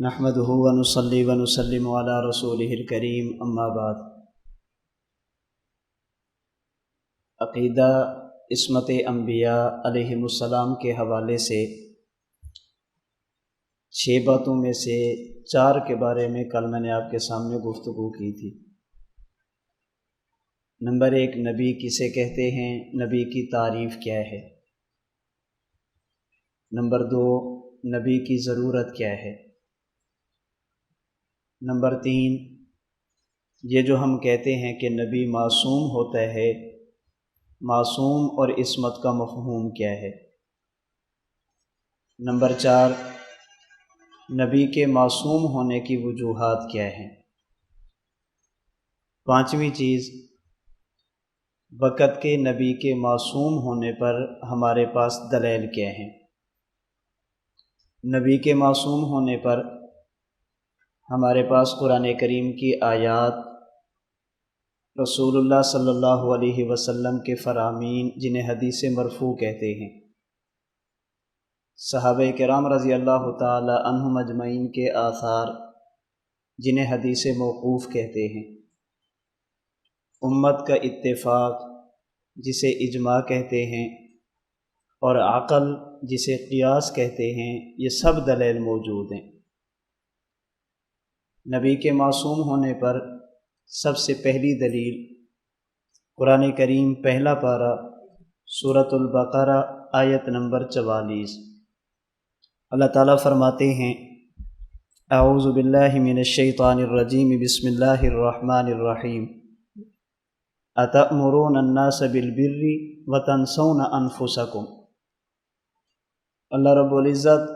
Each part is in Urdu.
نحمده ونصلي ونسلم على رسوله الكريم اما بعد۔ عقیدہ عصمت انبیاء علیہم السلام کے حوالے سے 6 باتوں میں سے 4 کے بارے میں کل میں نے آپ کے سامنے گفتگو کی تھی۔ نمبر 1، نبی کسے کہتے ہیں، نبی کی تعریف کیا ہے۔ نمبر 2، نبی کی ضرورت کیا ہے۔ نمبر 3، یہ جو ہم کہتے ہیں کہ نبی معصوم ہوتا ہے، معصوم اور عصمت کا مفہوم کیا ہے۔ نمبر 4، نبی کے معصوم ہونے کی وجوہات کیا ہیں۔ 5ویں چیز، وقت کے نبی کے معصوم ہونے پر ہمارے پاس دلائل کیا ہیں۔ نبی کے معصوم ہونے پر ہمارے پاس قرآن کریم کی آیات، رسول اللہ صلی اللہ علیہ وسلم کے فرامین جنہیں حدیث مرفوع کہتے ہیں، صحابہ کرام رضی اللہ تعالی عنہم اجمعین کے آثار جنہیں حدیث موقوف کہتے ہیں، امت کا اتفاق جسے اجماع کہتے ہیں، اور عقل جسے قیاس کہتے ہیں، یہ سب دلائل موجود ہیں۔ نبی کے معصوم ہونے پر سب سے پہلی دلیل قرآن کریم پہلا پارہ سورۃ البقرہ آیت نمبر 44۔ اللہ تعالیٰ فرماتے ہیں، اعوذ باللہ من الشیطان الرجیم، بسم اللہ الرحمن الرحیم، اتأمرون الناس بالبر وتنسون انفسکم۔ اللہ رب العزت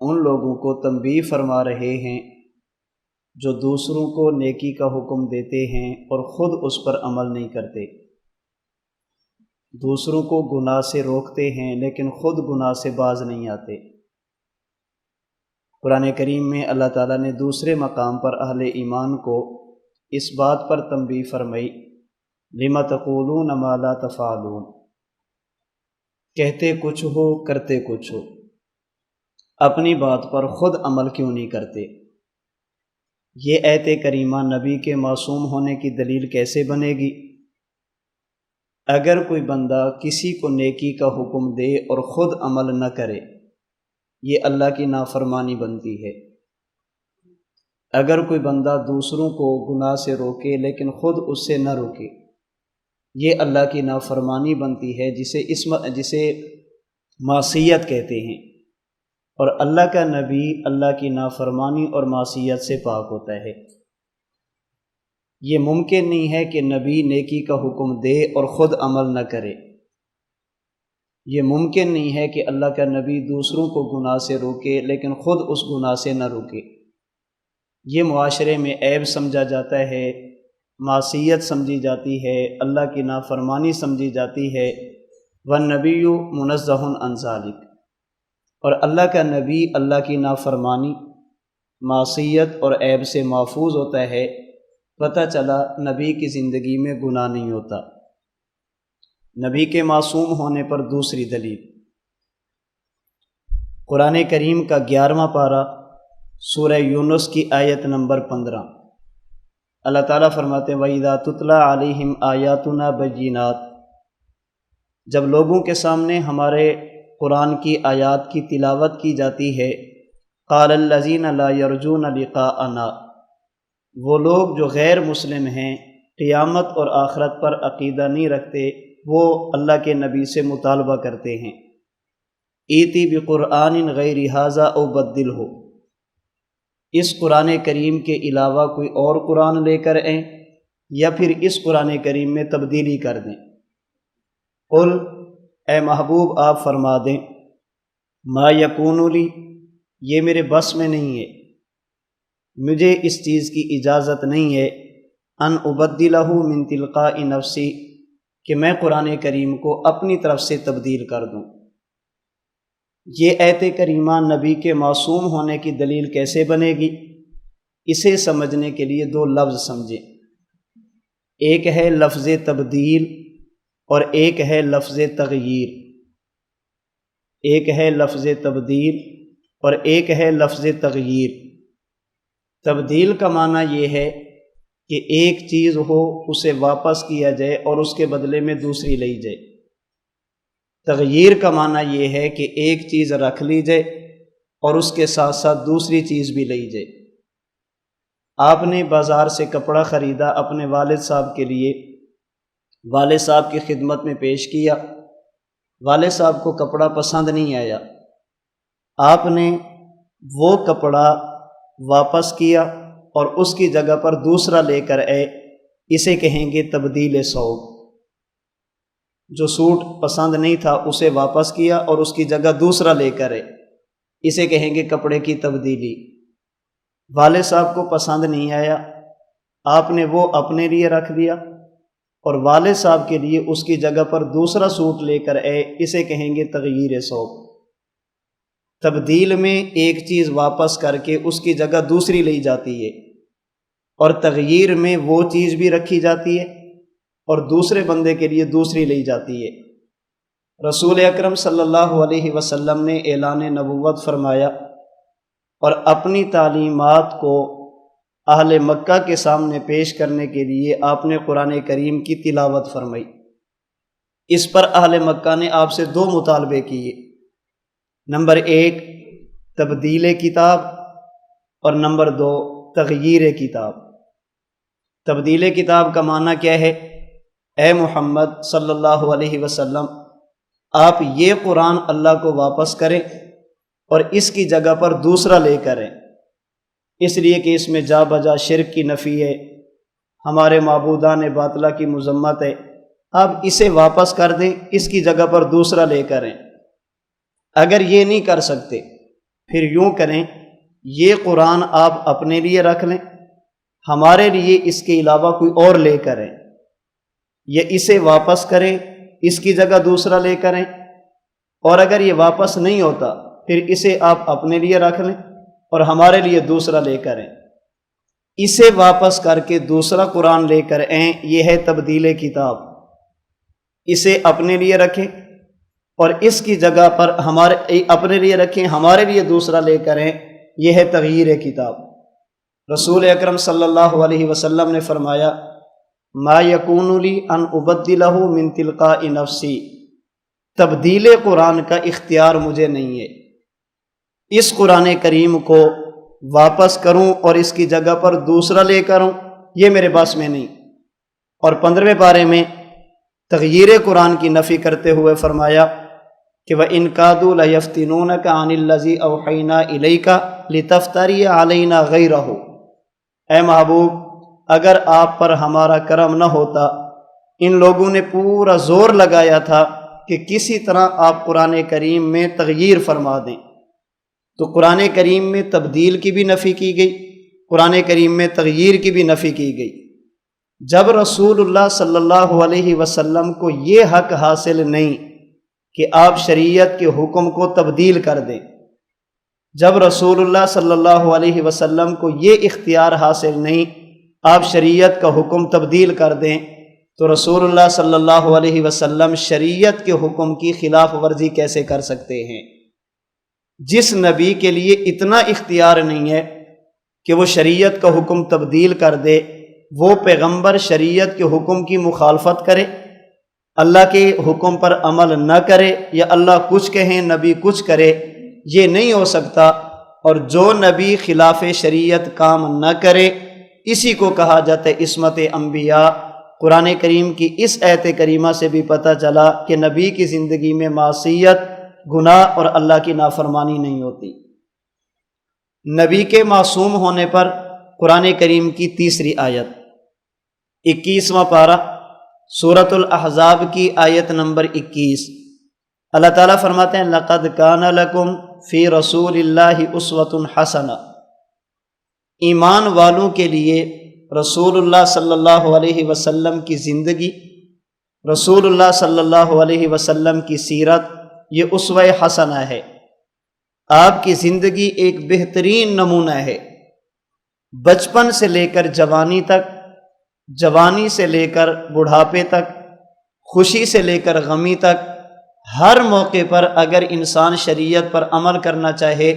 ان لوگوں کو تنبیہ فرما رہے ہیں جو دوسروں کو نیکی کا حکم دیتے ہیں اور خود اس پر عمل نہیں کرتے، دوسروں کو گناہ سے روکتے ہیں لیکن خود گناہ سے باز نہیں آتے۔ قرآن کریم میں اللہ تعالیٰ نے دوسرے مقام پر اہل ایمان کو اس بات پر تنبیہ فرمائی، لم تقولون ما لا تفعلون، کہتے کچھ ہو کرتے کچھ ہو، اپنی بات پر خود عمل کیوں نہیں کرتے۔ یہ آیت کریمہ نبی کے معصوم ہونے کی دلیل کیسے بنے گی؟ اگر کوئی بندہ کسی کو نیکی کا حکم دے اور خود عمل نہ کرے، یہ اللہ کی نافرمانی بنتی ہے۔ اگر کوئی بندہ دوسروں کو گناہ سے روکے لیکن خود اس سے نہ روکے، یہ اللہ کی نافرمانی بنتی ہے، جسے معصیت کہتے ہیں۔ اور اللہ کا نبی اللہ کی نافرمانی اور معصیت سے پاک ہوتا ہے۔ یہ ممکن نہیں ہے کہ نبی نیکی کا حکم دے اور خود عمل نہ کرے۔ یہ ممکن نہیں ہے کہ اللہ کا نبی دوسروں کو گناہ سے روکے لیکن خود اس گناہ سے نہ روکے۔ یہ معاشرے میں عیب سمجھا جاتا ہے، معصیت سمجھی جاتی ہے، اللہ کی نافرمانی سمجھی جاتی ہے۔ والنبی منزہ عن ذلک، اور اللہ کا نبی اللہ کی نافرمانی، معصیت اور عیب سے محفوظ ہوتا ہے۔ پتہ چلا نبی کی زندگی میں گناہ نہیں ہوتا۔ نبی کے معصوم ہونے پر دوسری دلیل قرآن کریم کا 11واں پارہ سورہ یونس کی آیت نمبر 15۔ اللہ تعالیٰ فرماتے ہیں، وَإِذَا تُتْلَىٰ عَلَيْهِمْ آيَاتُنَا بَيِّنَاتٍ، جب لوگوں کے سامنے ہمارے قرآن کی آیات کی تلاوت کی جاتی ہے، قال الذین لا یرجون لقاءنا، وہ لوگ جو غیر مسلم ہیں، قیامت اور آخرت پر عقیدہ نہیں رکھتے، وہ اللہ کے نبی سے مطالبہ کرتے ہیں، ایتی بقرآن غیر ھذا او بدلہ، اس قرآن کریم کے علاوہ کوئی اور قرآن لے کر آئیں یا پھر اس قرآن کریم میں تبدیلی کر دیں۔ قل، اے محبوب آپ فرما دیں، ما یکون لی، یہ میرے بس میں نہیں ہے، مجھے اس چیز کی اجازت نہیں ہے، ان ابدلہ من تلقاء نفسی، کہ میں قرآن کریم کو اپنی طرف سے تبدیل کر دوں۔ یہ آیت کریمہ نبی کے معصوم ہونے کی دلیل کیسے بنے گی؟ اسے سمجھنے کے لیے 2 لفظ سمجھیں، ایک ہے لفظ تبدیل اور ایک ہے لفظ تغییر۔ ایک ہے لفظ تبدیل اور ایک ہے لفظ تغییر۔ تبدیل کا معنی یہ ہے کہ ایک چیز ہو اسے واپس کیا جائے اور اس کے بدلے میں دوسری لی جائے۔ تغییر کا معنی یہ ہے کہ ایک چیز رکھ لی جائے اور اس کے ساتھ ساتھ دوسری چیز بھی لی جائے۔ آپ نے بازار سے کپڑا خریدا اپنے والد صاحب کے لیے، والد صاحب کی خدمت میں پیش کیا، والد صاحب کو کپڑا پسند نہیں آیا، آپ نے وہ کپڑا واپس کیا اور اس کی جگہ پر دوسرا لے کر آئے، اسے کہیں گے تبدیل ثوب۔ جو سوٹ پسند نہیں تھا اسے واپس کیا اور اس کی جگہ دوسرا لے کر آئے، اسے کہیں گے کپڑے کی تبدیلی۔ والد صاحب کو پسند نہیں آیا، آپ نے وہ اپنے لیے رکھ دیا اور والد صاحب کے لیے اس کی جگہ پر دوسرا سوٹ لے کر آئے، اسے کہیں گے تغییر ثوب۔ تبدیل میں ایک چیز واپس کر کے اس کی جگہ دوسری لی جاتی ہے، اور تغییر میں وہ چیز بھی رکھی جاتی ہے اور دوسرے بندے کے لیے دوسری لی جاتی ہے۔ رسول اکرم صلی اللہ علیہ وسلم نے اعلان نبوت فرمایا اور اپنی تعلیمات کو اہل مکہ کے سامنے پیش کرنے کے لیے آپ نے قرآن کریم کی تلاوت فرمائی۔ اس پر اہل مکہ نے آپ سے دو مطالبے کیے، نمبر ایک تبدیل کتاب اور نمبر دو تغییر کتاب۔ تبدیل کتاب کا معنی کیا ہے؟ اے محمد صلی اللہ علیہ وسلم، آپ یہ قرآن اللہ کو واپس کریں اور اس کی جگہ پر دوسرا لے کریں، اس لیے کہ اس میں جا بجا شرک کی نفی ہے، ہمارے معبودان باطلہ کی مذمت ہے، آپ اسے واپس کر دیں، اس کی جگہ پر دوسرا لے کریں۔ اگر یہ نہیں کر سکتے پھر یوں کریں، یہ قرآن آپ اپنے لیے رکھ لیں، ہمارے لیے اس کے علاوہ کوئی اور لے کریں، یا اسے واپس کریں، اس کی جگہ دوسرا لے کریں، اور اگر یہ واپس نہیں ہوتا پھر اسے آپ اپنے لیے رکھ لیں اور ہمارے لیے دوسرا لے کریں۔ اسے واپس کر کے دوسرا قرآن لے کر آئیں، یہ ہے تبدیل کتاب۔ اسے اپنے لیے رکھیں اور اس کی جگہ پر اپنے لیے رکھیں، ہمارے لیے دوسرا لے کر آئیں، یہ ہے تغییر کتاب۔ رسول اکرم صلی اللہ علیہ وسلم نے فرمایا، ما یکون لی ان ابدلہ من تلقاء نفسی، تبدیل قرآن کا اختیار مجھے نہیں ہے، اس قرآن کریم کو واپس کروں اور اس کی جگہ پر دوسرا لے کروں، یہ میرے پاس میں نہیں۔ اور 15ویں پارے میں تغییر قرآن کی نفی کرتے ہوئے فرمایا کہ وَإِن كَادُوا لَيَفْتِنُونَكَ عَنِ الَّذِي أَوْحَيْنَا إِلَيْكَ لِتَفْتَرِيَ عَلَيْنَا غَيْرَهُ، اے محبوب اگر آپ پر ہمارا کرم نہ ہوتا، ان لوگوں نے پورا زور لگایا تھا کہ کسی طرح آپ قرآن کریم میں تغییر فرما دیں۔ تو قرآن کریم میں تبدیل کی بھی نفی کی گئی، قرآن کریم میں تغییر کی بھی نفی کی گئی۔ جب رسول اللہ صلی اللہ علیہ وسلم کو یہ حق حاصل نہیں کہ آپ شریعت کے حکم کو تبدیل کر دیں، جب رسول اللہ صلی اللہ علیہ وسلم کو یہ اختیار حاصل نہیں آپ شریعت کا حکم تبدیل کر دیں، تو رسول اللہ صلی اللہ علیہ وسلم شریعت کے حکم کی خلاف ورزی کیسے کر سکتے ہیں؟ جس نبی کے لیے اتنا اختیار نہیں ہے کہ وہ شریعت کا حکم تبدیل کر دے، وہ پیغمبر شریعت کے حکم کی مخالفت کرے، اللہ کے حکم پر عمل نہ کرے، یا اللہ کچھ کہیں نبی کچھ کرے، یہ نہیں ہو سکتا۔ اور جو نبی خلاف شریعت کام نہ کرے، اسی کو کہا جاتا ہے عصمت انبیاء۔ قرآن کریم کی اس آیت کریمہ سے بھی پتہ چلا کہ نبی کی زندگی میں معصیت، گناہ اور اللہ کی نافرمانی نہیں ہوتی۔ نبی کے معصوم ہونے پر قرآن کریم کی تیسری آیت 21واں پارہ سورۃ الاحزاب کی آیت نمبر 21، اللہ تعالیٰ فرماتے ہیں لَقَدْ كَانَ لَكُمْ فِي رَسُولِ اللَّهِ أُسْوَةٌ حَسَنَةٌ، ایمان والوں کے لیے رسول اللہ صلی اللہ علیہ وسلم کی زندگی، رسول اللہ صلی اللہ علیہ وسلم کی سیرت، یہ اسوہ حسنہ ہے۔ آپ کی زندگی ایک بہترین نمونہ ہے، بچپن سے لے کر جوانی تک، جوانی سے لے کر بڑھاپے تک، خوشی سے لے کر غمی تک، ہر موقع پر اگر انسان شریعت پر عمل کرنا چاہے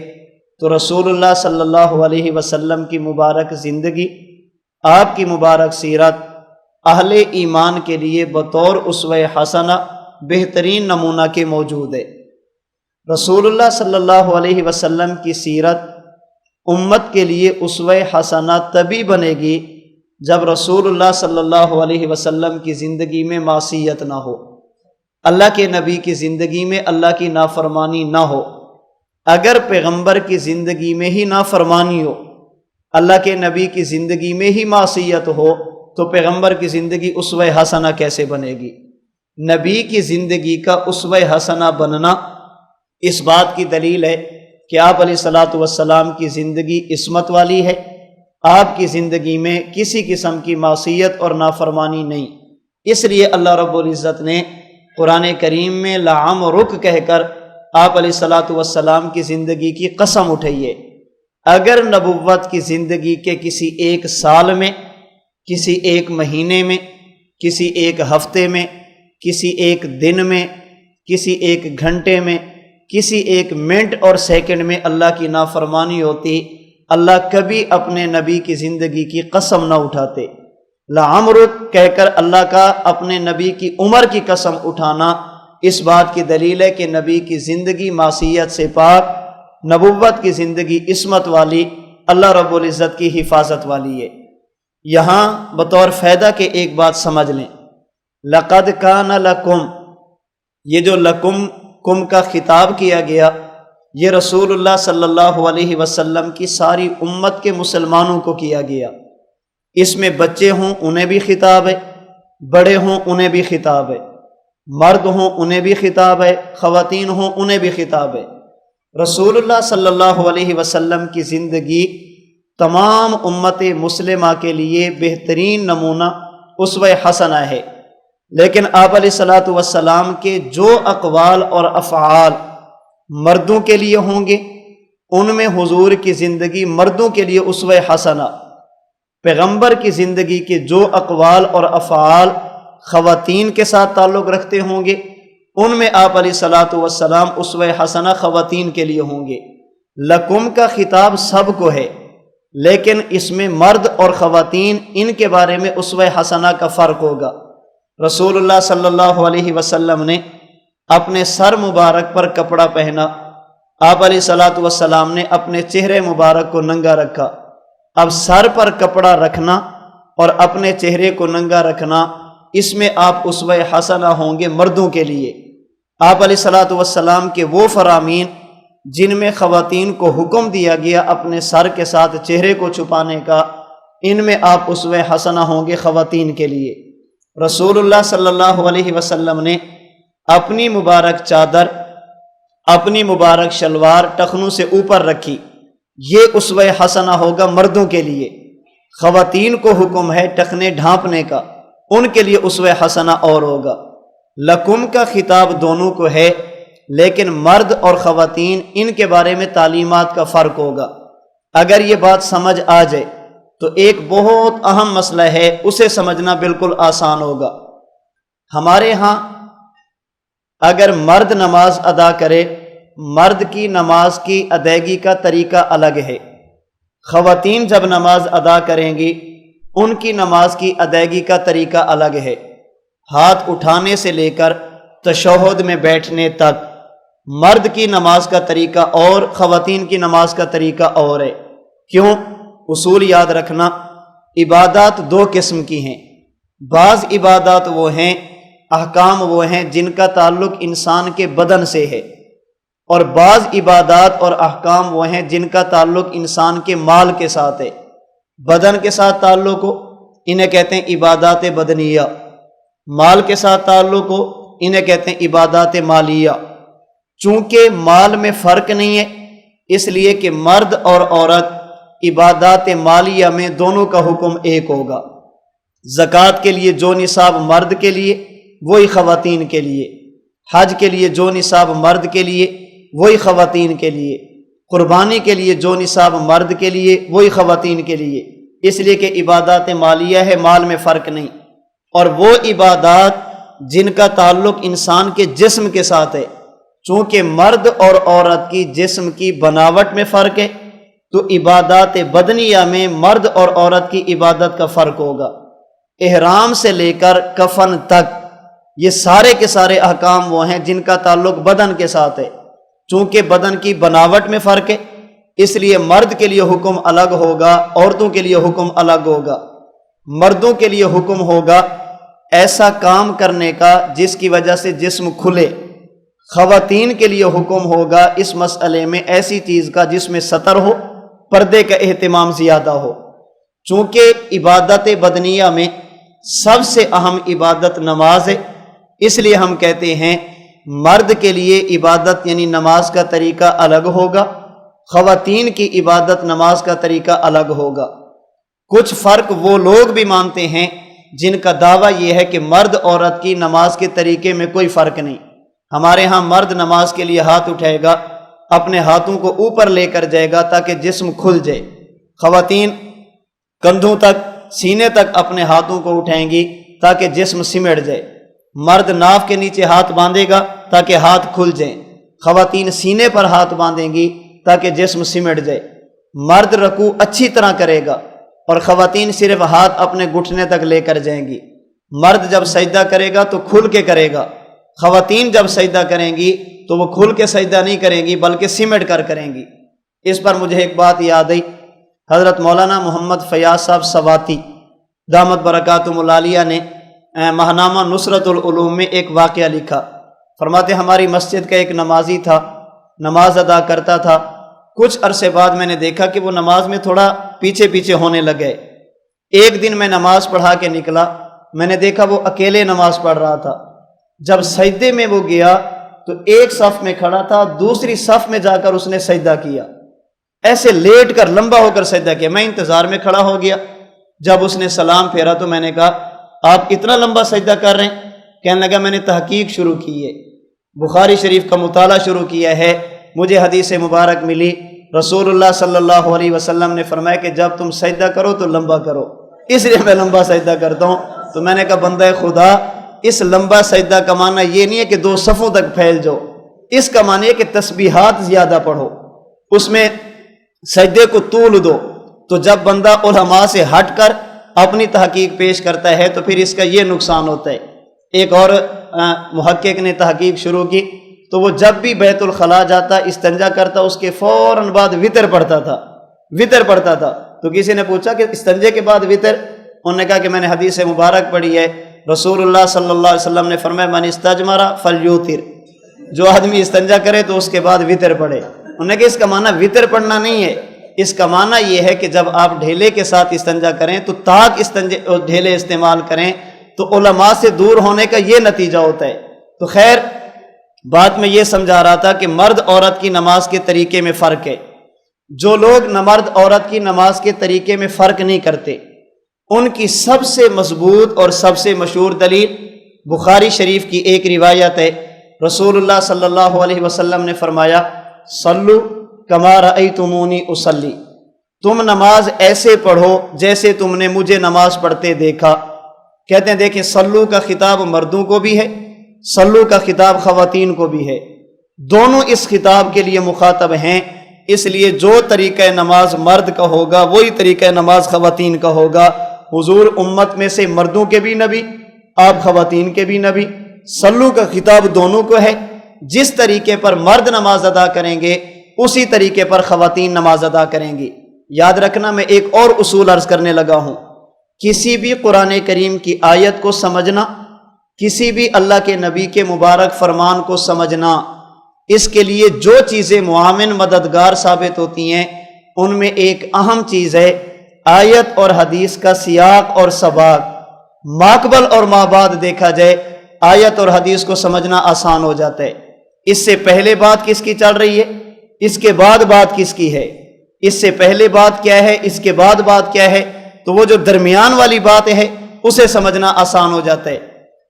تو رسول اللہ صلی اللہ علیہ وسلم کی مبارک زندگی، آپ کی مبارک سیرت اہل ایمان کے لیے بطور اسوہ حسنہ بہترین نمونہ کے موجود ہے۔ رسول اللہ صلی اللہ علیہ وسلم کی سیرت امت کے لیے اسوہ حسنہ تبھی بنے گی جب رسول اللہ صلی اللہ علیہ وسلم کی زندگی میں معصیت نہ ہو، اللہ کے نبی کی زندگی میں اللہ کی نافرمانی نہ ہو۔ اگر پیغمبر کی زندگی میں ہی نافرمانی ہو، اللہ کے نبی کی زندگی میں ہی معصیت ہو، تو پیغمبر کی زندگی اسوہ حسنہ کیسے بنے گی؟ نبی کی زندگی کا اسوہ حسنہ بننا اس بات کی دلیل ہے کہ آپ علیہ الصلاۃ والسلام کی زندگی عصمت والی ہے، آپ کی زندگی میں کسی قسم کی معصیت اور نافرمانی نہیں۔ اس لیے اللہ رب العزت نے قرآن کریم میں لعمرک کہہ کر آپ علیہ الصلاۃ والسلام کی زندگی کی قسم اٹھائی ہے۔ اگر نبوت کی زندگی کے کسی ایک سال میں، کسی ایک مہینے میں، کسی ایک ہفتے میں، کسی ایک دن میں، کسی ایک گھنٹے میں، کسی ایک منٹ اور سیکنڈ میں اللہ کی نافرمانی ہوتی، اللہ کبھی اپنے نبی کی زندگی کی قسم نہ اٹھاتے۔ لعمرک کہہ کر اللہ کا اپنے نبی کی عمر کی قسم اٹھانا اس بات کی دلیل ہے کہ نبی کی زندگی معصیت سے پاک، نبوت کی زندگی عصمت والی، اللہ رب العزت کی حفاظت والی ہے۔ یہاں بطور فائدہ کے ایک بات سمجھ لیں، لقد کان لکم، یہ جو لکم کم کا خطاب کیا گیا یہ رسول اللہ صلی اللہ علیہ وسلم کی ساری امت کے مسلمانوں کو کیا گیا۔ اس میں بچے ہوں انہیں بھی خطاب ہے، بڑے ہوں انہیں بھی خطاب ہے، مرد ہوں انہیں بھی خطاب ہے، خواتین ہوں انہیں بھی خطاب ہے۔ رسول اللہ صلی اللہ علیہ وسلم کی زندگی تمام امت مسلمہ کے لیے بہترین نمونہ اسوہ حسنہ ہے، لیکن آپ علیہ الصلاۃ والسلام کے جو اقوال اور افعال مردوں کے لیے ہوں گے ان میں حضور کی زندگی مردوں کے لیے اسوہ حسنہ، پیغمبر کی زندگی کے جو اقوال اور افعال خواتین کے ساتھ تعلق رکھتے ہوں گے ان میں آپ علیہ الصلاۃ والسلام اسوہ حسنہ خواتین کے لیے ہوں گے۔ لکم کا خطاب سب کو ہے، لیکن اس میں مرد اور خواتین ان کے بارے میں اسوہ حسنہ کا فرق ہوگا۔ رسول اللہ صلی اللہ علیہ وسلم نے اپنے سر مبارک پر کپڑا پہنا، آپ علیہ الصلاۃ والسلام نے اپنے چہرے مبارک کو ننگا رکھا۔ اب سر پر کپڑا رکھنا اور اپنے چہرے کو ننگا رکھنا، اس میں آپ اسوہ حسنہ ہوں گے مردوں کے لیے۔ آپ علیہ الصلاۃ والسلام کے وہ فرامین جن میں خواتین کو حکم دیا گیا اپنے سر کے ساتھ چہرے کو چھپانے کا، ان میں آپ اسوہ حسنہ ہوں گے خواتین کے لیے۔ رسول اللہ صلی اللہ علیہ وسلم نے اپنی مبارک چادر، اپنی مبارک شلوار ٹخنوں سے اوپر رکھی، یہ اسوہ حسنہ ہوگا مردوں کے لیے۔ خواتین کو حکم ہے ٹخنے ڈھانپنے کا، ان کے لیے اسوہ حسنہ اور ہوگا۔ لکم کا خطاب دونوں کو ہے، لیکن مرد اور خواتین ان کے بارے میں تعلیمات کا فرق ہوگا۔ اگر یہ بات سمجھ آ جائے تو ایک بہت اہم مسئلہ ہے، اسے سمجھنا بالکل آسان ہوگا۔ ہمارے ہاں اگر مرد نماز ادا کرے، مرد کی نماز کی ادائیگی کا طریقہ الگ ہے، خواتین جب نماز ادا کریں گی ان کی نماز کی ادائیگی کا طریقہ الگ ہے۔ ہاتھ اٹھانے سے لے کر تشہد میں بیٹھنے تک مرد کی نماز کا طریقہ اور خواتین کی نماز کا طریقہ اور ہے۔ کیوں؟ اصول یاد رکھنا، عبادات دو قسم کی ہیں۔ بعض عبادات وہ ہیں، احکام وہ ہیں جن کا تعلق انسان کے بدن سے ہے، اور بعض عبادات اور احکام وہ ہیں جن کا تعلق انسان کے مال کے ساتھ ہے۔ بدن کے ساتھ تعلق ہو انہیں کہتے ہیں عبادات بدنیہ، مال کے ساتھ تعلق ہو انہیں کہتے ہیں عبادات مالیہ۔ چونکہ مال میں فرق نہیں ہے، اس لیے کہ مرد اور عورت عبادات مالیہ میں دونوں کا حکم ایک ہوگا۔ زکوٰۃ کے لیے جو نصاب مرد کے لیے وہی خواتین کے لیے، حج کے لیے جو نصاب مرد کے لیے وہی خواتین کے لیے، قربانی کے لیے جو نصاب مرد کے لیے وہی خواتین کے لیے، اس لیے کہ عبادات مالیہ ہے، مال میں فرق نہیں۔ اور وہ عبادات جن کا تعلق انسان کے جسم کے ساتھ ہے، چونکہ مرد اور عورت کی جسم کی بناوٹ میں فرق ہے تو عبادات بدنیہ میں مرد اور عورت کی عبادت کا فرق ہوگا۔ احرام سے لے کر کفن تک یہ سارے کے سارے احکام وہ ہیں جن کا تعلق بدن کے ساتھ ہے۔ چونکہ بدن کی بناوٹ میں فرق ہے اس لیے مرد کے لیے حکم الگ ہوگا، عورتوں کے لیے حکم الگ ہوگا۔ مردوں کے لیے حکم ہوگا ایسا کام کرنے کا جس کی وجہ سے جسم کھلے، خواتین کے لیے حکم ہوگا اس مسئلے میں ایسی چیز کا جس میں ستر ہو، پردے کا اہتمام زیادہ ہو۔ چونکہ عبادت بدنیہ میں سب سے اہم عبادت نماز ہے، اس لیے ہم کہتے ہیں مرد کے لیے عبادت یعنی نماز کا طریقہ الگ ہوگا، خواتین کی عبادت نماز کا طریقہ الگ ہوگا۔ کچھ فرق وہ لوگ بھی مانتے ہیں جن کا دعویٰ یہ ہے کہ مرد عورت کی نماز کے طریقے میں کوئی فرق نہیں۔ ہمارے ہاں مرد نماز کے لیے ہاتھ اٹھائے گا، اپنے ہاتھوں کو اوپر لے کر جائے گا تاکہ جسم کھل جائے، خواتین کندھوں تک سینے تک اپنے ہاتھوں کو اٹھائیں گی تاکہ جسم سمٹ جائے، مرد ناف کے نیچے ہاتھ باندھے گا تاکہ ہاتھ کھل جائیں، خواتین سینے پر ہاتھ باندھیں گی تاکہ جسم سمٹ جائے۔ مرد رکوع اچھی طرح کرے گا اور خواتین صرف ہاتھ اپنے گھٹنے تک لے کر جائیں گی۔ مرد جب سجدہ کرے گا تو کھل کے کرے گا، خواتین جب سجدہ کریں گی تو وہ کھل کے سجدہ نہیں کریں گی بلکہ سمٹ کر کریں گی۔ اس پر مجھے ایک بات یاد آئی، حضرت مولانا محمد فیاض صاحب سواتی دامت برکاتہم العالیہ نے ماہنامہ نصرت العلوم میں ایک واقعہ لکھا۔ فرماتے ہماری مسجد کا ایک نمازی تھا، نماز ادا کرتا تھا، کچھ عرصے بعد میں نے دیکھا کہ وہ نماز میں تھوڑا پیچھے پیچھے ہونے لگے۔ ایک دن میں نماز پڑھا کے نکلا، میں نے دیکھا وہ اکیلے نماز پڑھ رہا تھا۔ جب سجدے میں وہ گیا تو ایک صف میں کھڑا تھا، دوسری صف میں جا کر اس نے سجدہ کیا، ایسے لیٹ کر لمبا ہو کر سجدہ کیا۔ میں انتظار میں کھڑا ہو گیا، جب اس نے سلام پھیرا تو میں نے کہا آپ اتنا لمبا سجدہ کر رہے ہیں؟ کہنے لگا میں نے تحقیق شروع کی ہے، بخاری شریف کا مطالعہ شروع کیا ہے، مجھے حدیث مبارک ملی، رسول اللہ صلی اللہ علیہ وسلم نے فرمایا کہ جب تم سجدہ کرو تو لمبا کرو، اس لیے میں لمبا سجدہ کرتا ہوں۔ تو میں نے کہا بندہ خدا، اس لمبا سجدہ کا معنی یہ نہیں ہے کہ دو صفوں تک پھیل جاؤ، اس کا معنی ہے کہ تسبیحات زیادہ پڑھو، اس میں سجدے کو طول دو۔ تو جب بندہ علماء سے ہٹ کر اپنی تحقیق پیش کرتا ہے تو پھر اس کا یہ نقصان ہوتا ہے۔ ایک اور محقق نے تحقیق شروع کی تو وہ جب بھی بیت الخلاء جاتا استنجا کرتا اس کے فوراً بعد وطر پڑھتا تھا۔ تو کسی نے پوچھا کہ استنجے کے بعد وطر؟ انہوں نے کہا کہ میں نے حدیث مبارک پڑھی ہے، رسول اللہ صلی اللہ علیہ وسلم نے فرمایا من استجمر فلیوتر، جو آدمی استنجا کرے تو اس کے بعد وطر پڑھے۔ انہوں نے کہا اس کا معنی وطر پڑھنا نہیں ہے، اس کا معنی یہ ہے کہ جب آپ ڈھیلے کے ساتھ استنجا کریں تو تاک ڈھیلے استعمال کریں، تو علماء سے دور ہونے کا یہ نتیجہ ہوتا ہے۔ تو خیر بات میں یہ سمجھا رہا تھا کہ مرد عورت کی نماز کے طریقے میں فرق ہے۔ جو لوگ مرد عورت کی نماز کے طریقے میں فرق نہیں کرتے ان کی سب سے مضبوط اور سب سے مشہور دلیل بخاری شریف کی ایک روایت ہے، رسول اللہ صلی اللہ علیہ وسلم نے فرمایا صلو کما رأیتمونی اصلی، تم نماز ایسے پڑھو جیسے تم نے مجھے نماز پڑھتے دیکھا۔ کہتے ہیں دیکھیں صلو کا خطاب مردوں کو بھی ہے، صلو کا خطاب خواتین کو بھی ہے، دونوں اس خطاب کے لیے مخاطب ہیں، اس لیے جو طریقہ نماز مرد کا ہوگا وہی طریقہ نماز خواتین کا ہوگا۔ حضور امت میں سے مردوں کے بھی نبی، آپ خواتین کے بھی نبی، صلو کا خطاب دونوں کو ہے، جس طریقے پر مرد نماز ادا کریں گے اسی طریقے پر خواتین نماز ادا کریں گی۔ یاد رکھنا میں ایک اور اصول عرض کرنے لگا ہوں، کسی بھی قرآن کریم کی آیت کو سمجھنا، کسی بھی اللہ کے نبی کے مبارک فرمان کو سمجھنا، اس کے لیے جو چیزیں معاون مددگار ثابت ہوتی ہیں ان میں ایک اہم چیز ہے آیت اور حدیث کا سیاق اور سباق۔ ماقبل اور مابعد دیکھا جائے آیت اور حدیث کو سمجھنا آسان ہو جاتا ہے۔ اس سے پہلے بات کس کی چل رہی ہے، اس کے بعد بات کس کی ہے، اس سے پہلے بات کیا ہے، اس کے بعد بات کیا ہے، تو وہ جو درمیان والی بات ہے اسے سمجھنا آسان ہو جاتا ہے۔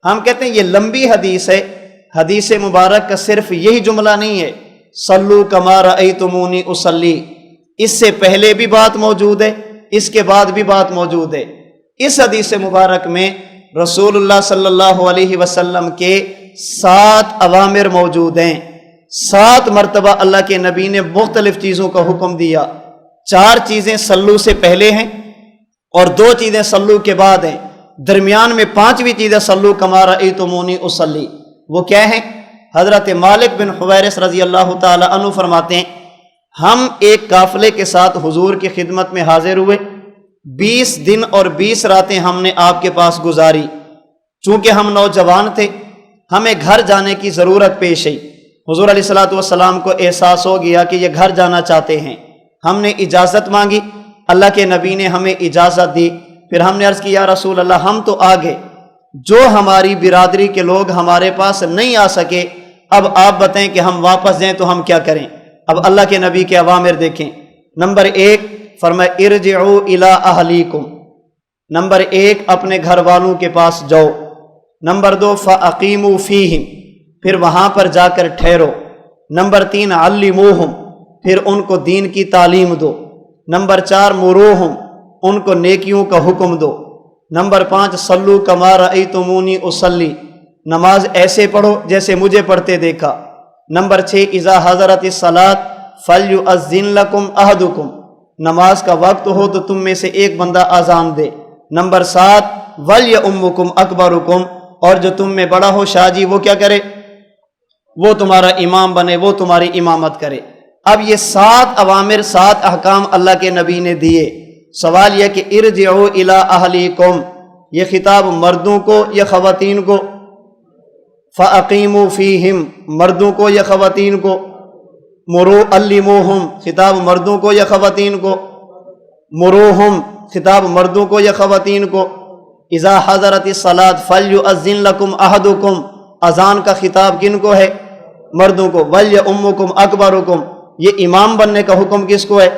ہم کہتے ہیں یہ لمبی حدیث ہے، حدیث مبارک کا صرف یہی جملہ نہیں ہے صلو کما رأیتمونی اصلی، اس سے پہلے بھی بات موجود ہے، اس کے بعد بھی بات موجود ہے۔ اس حدیث مبارک میں رسول اللہ صلی اللہ علیہ وسلم کے 7 اوامر موجود ہیں، 7 مرتبہ اللہ کے نبی نے مختلف چیزوں کا حکم دیا. 4 چیزیں سلو سے پہلے ہیں اور 2 چیزیں سلو کے بعد ہیں. درمیان میں 5ویں چیز ہے سلو کما رأیتمونی اصلی. وہ کیا ہیں؟ حضرت مالک بن حویرث رضی اللہ تعالی عنہ فرماتے ہیں ہم ایک قافلے کے ساتھ حضور کی خدمت میں حاضر ہوئے. 20 دن اور 20 راتیں ہم نے آپ کے پاس گزاری. چونکہ ہم نوجوان تھے ہمیں گھر جانے کی ضرورت پیش آئی. حضور علیہ الصلوۃ والسلام کو احساس ہو گیا کہ یہ گھر جانا چاہتے ہیں. ہم نے اجازت مانگی, اللہ کے نبی نے ہمیں اجازت دی. پھر ہم نے عرض کی یا رسول اللہ ہم تو آگے, جو ہماری برادری کے لوگ ہمارے پاس نہیں آ سکے, اب آپ بتائیں کہ ہم واپس جائیں تو ہم کیا کریں؟ اب اللہ کے نبی کے اوامر دیکھیں. نمبر 1 فرمایا ارجعوا الی اہلیکم. نمبر 1 اپنے گھر والوں کے پاس جاؤ. نمبر 2 فاقیموا فیہم, پھر وہاں پر جا کر ٹھہرو. نمبر 3 علموہم, پھر ان کو دین کی تعلیم دو. نمبر 4 مروہم, ان کو نیکیوں کا حکم دو. نمبر 5 صلو کما رأیتمونی اصلی, نماز ایسے پڑھو جیسے مجھے پڑھتے دیکھا. نمبر 6 اذا حضرت الصلاۃ فلیؤذن لکم احدکم, نماز کا وقت ہو تو تم میں سے ایک بندہ اذان دے. نمبر 7 ولیؤمکم اکبرکم, اور جو تم میں بڑا ہو شاہ جی وہ کیا کرے؟ وہ تمہارا امام بنے, وہ تمہاری امامت کرے. اب یہ 7 اوامر 7 احکام اللہ کے نبی نے دیے. سوال یہ کہ ارجعوا الی اہلیکم, یہ خطاب مردوں کو یا خواتین کو؟ فاقیموا فیہم, مردوں کو یا خواتین کو؟ علموہم, خطاب مردوں کو یا خواتین کو؟ مروہم, خطاب مردوں کو یا خواتین کو؟ اذا حضرت الصلاۃ فلیؤذن لکم احدکم, اذان کا خطاب کن کو ہے؟ مردوں کو. ولیؤمکم اکبرکم, یہ امام بننے کا حکم کس کو ہے؟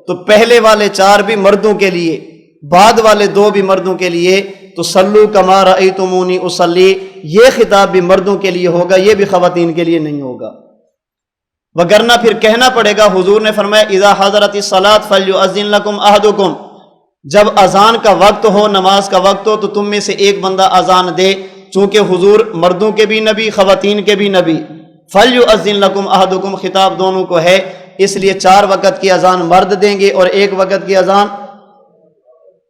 تو پہلے والے 4 بھی مردوں کے لیے, بعد والے 2 بھی مردوں کے لیے. تو صلو کما رأیتمونی اصلی, یہ خطاب بھی مردوں کے لیے ہوگا, یہ بھی خواتین کے لیے نہیں ہوگا. وگرنہ پھر کہنا پڑے گا, حضور نے فرمایا اذا حضرت الصلاۃ فلیؤذن لکم احدکم, جب اذان کا وقت ہو, نماز کا وقت ہو, تو تم میں سے ایک بندہ اذان دے. چونکہ حضور مردوں کے بھی نبی, خواتین کے بھی نبی. فلیؤذن لکم احدکم, خطاب دونوں کو ہے, اس لیے 4 وقت کی اذان مرد دیں گے اور 1 وقت کی اذان.